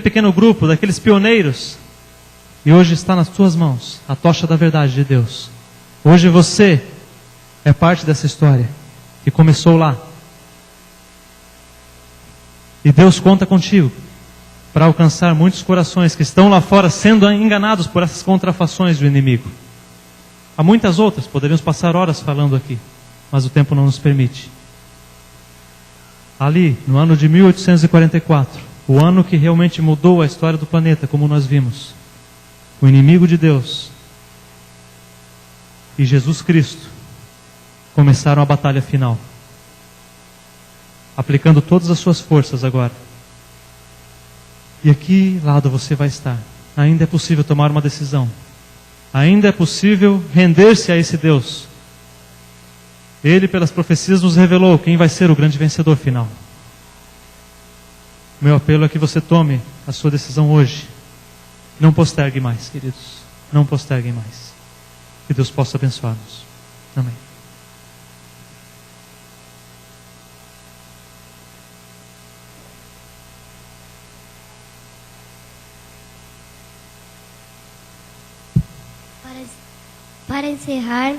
pequeno grupo, daqueles pioneiros, e hoje está nas tuas mãos a tocha da verdade de Deus. Hoje você é parte dessa história que começou lá. E Deus conta contigo para alcançar muitos corações que estão lá fora sendo enganados por essas contrafações do inimigo. Há muitas outras, poderíamos passar horas falando aqui, mas o tempo não nos permite. Ali, no ano de 1844, o ano que realmente mudou a história do planeta, como nós vimos, o inimigo de Deus e Jesus Cristo começaram a batalha final, aplicando todas as suas forças agora. E aqui lado você vai estar. Ainda é possível tomar uma decisão. Ainda é possível render-se a esse Deus. Ele, pelas profecias, nos revelou quem vai ser o grande vencedor final. Meu apelo é que você tome a sua decisão hoje. Não postergue mais, queridos. Não posterguem mais. Que Deus possa abençoar-nos. Amém. Para encerrar,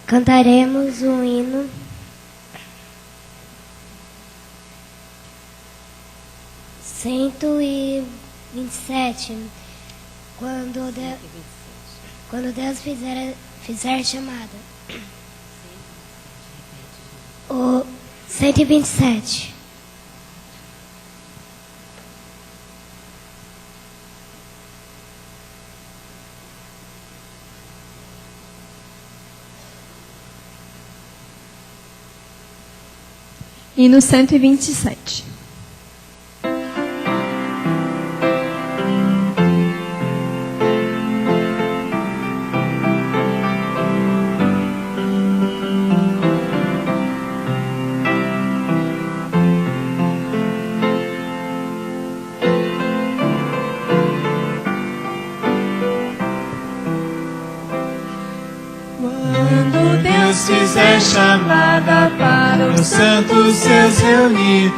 cantaremos o hino 127. Quando Deus fizer chamada. O 127. Hino 127. Quando Deus fizer chamada para os santos seus reunir,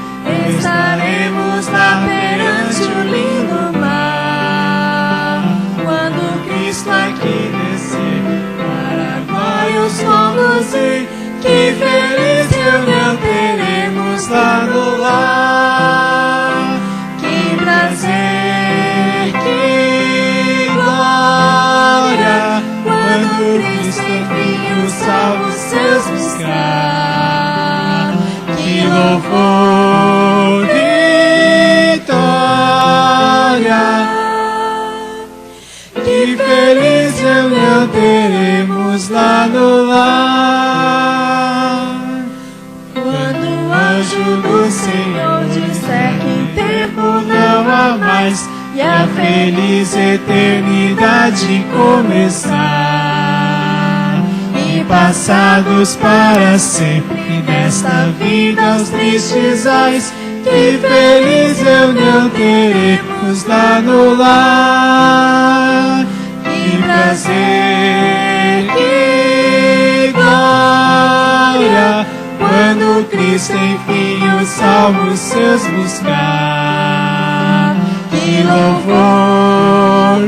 estaremos lá perante o lindo mar. Quando Cristo aqui descer, para a glória os conduzir, que feliz reunião teremos lá no lar. Que prazer, que glória, quando Cristo enfim os salvos seus buscar. Que louvor, vitória, que feliz reunião teremos lá no lar. Quando o anjo do Senhor disser que tempo não há mais e a feliz eternidade começar, e passados para sempre nesta vida os tristes ais, que feliz reunião teremos lá no lar. Que prazer, que glória, quando Cristo enfim os salvos seus buscar. Que louvor,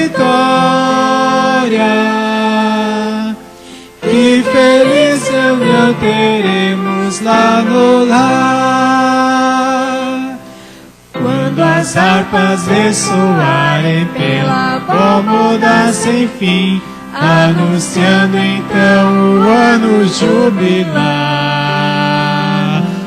vitória, que feliz reunião teremos lá no lar. Quando as harpas ressoarem pela abóboda sem fim, anunciando então o ano jubilar.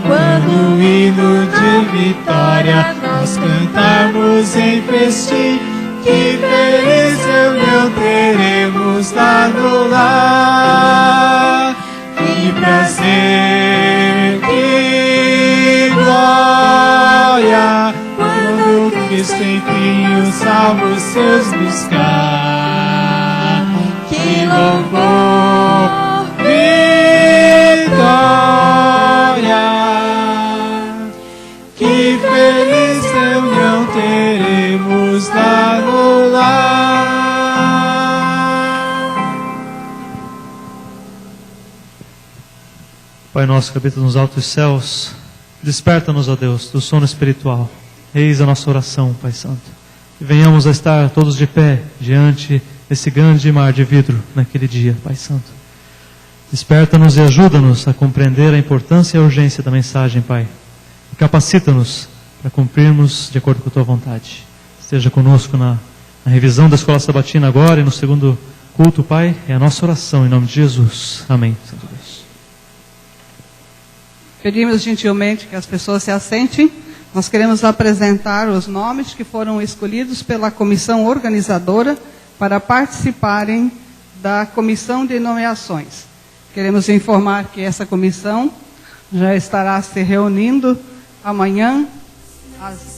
Quando o hino de vitória nós cantarmos em festim, que feliz reunião teremos lá no lar. Que prazer, que glória, quando Cristo enfim os salvos seus buscar. Que louvor, vitória, que feliz reunião teremos lá no lar. Pai nosso que habita nos altos céus, desperta-nos, ó Deus, do sono espiritual. Eis a nossa oração, Pai Santo. Que venhamos a estar todos de pé diante desse grande mar de vidro naquele dia, Pai Santo. Desperta-nos e ajuda-nos a compreender a importância e a urgência da mensagem, Pai. E capacita-nos para cumprirmos de acordo com a Tua vontade. Esteja conosco na revisão da Escola Sabatina agora e no segundo culto, Pai. É a nossa oração em nome de Jesus. Amém. Santo Deus. Pedimos gentilmente que as pessoas se assentem. Nós queremos apresentar os nomes que foram escolhidos pela comissão organizadora para participarem da comissão de nomeações. Queremos informar que essa comissão já estará se reunindo amanhã às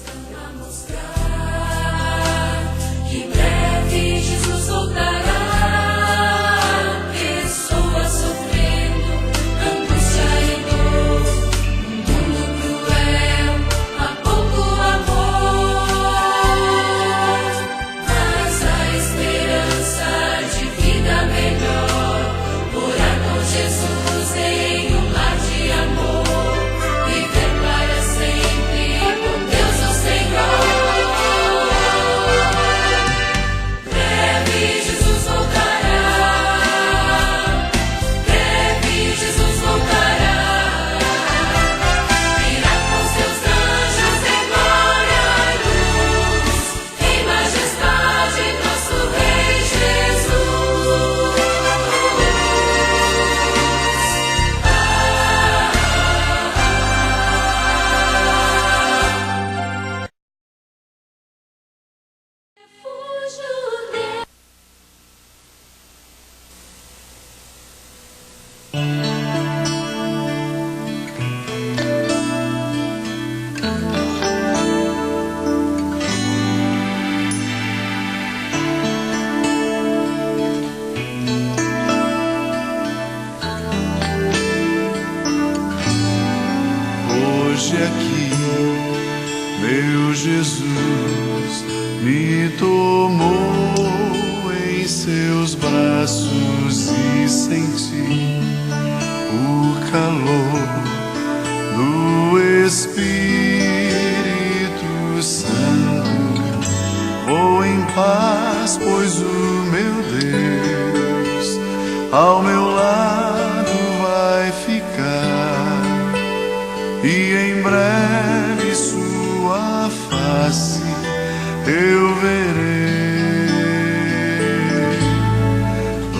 me tomou em seus braços e senti o calor do Espírito Santo. Vou em paz, pois o meu Deus ao meu lado vai ficar, e em breve sua face eu verei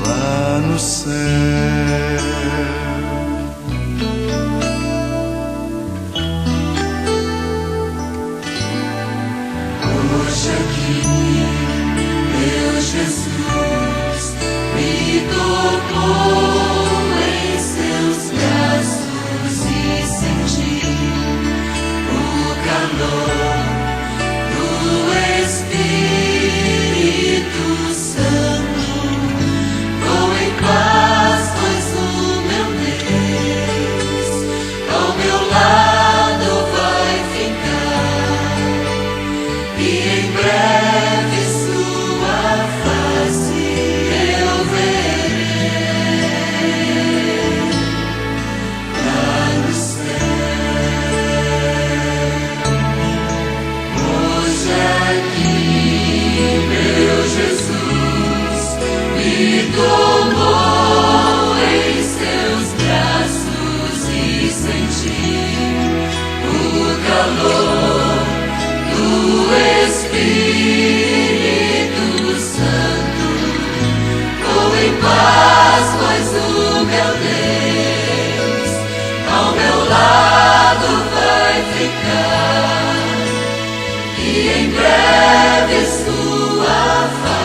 lá no céu. Hoje aqui, meu Jesus me tocou em seus braços e senti o calor do Espírito Santo. Vou em paz, pois o meu Deus ao meu lado vai ficar, e em breve sua face eu verei lá no céu. Hoje aqui, meu Jesus me tomou em seus braços e senti o calor do Espírito Santo. Vou em paz, pois o meu Deus ao meu lado vai ficar, e em breve sua face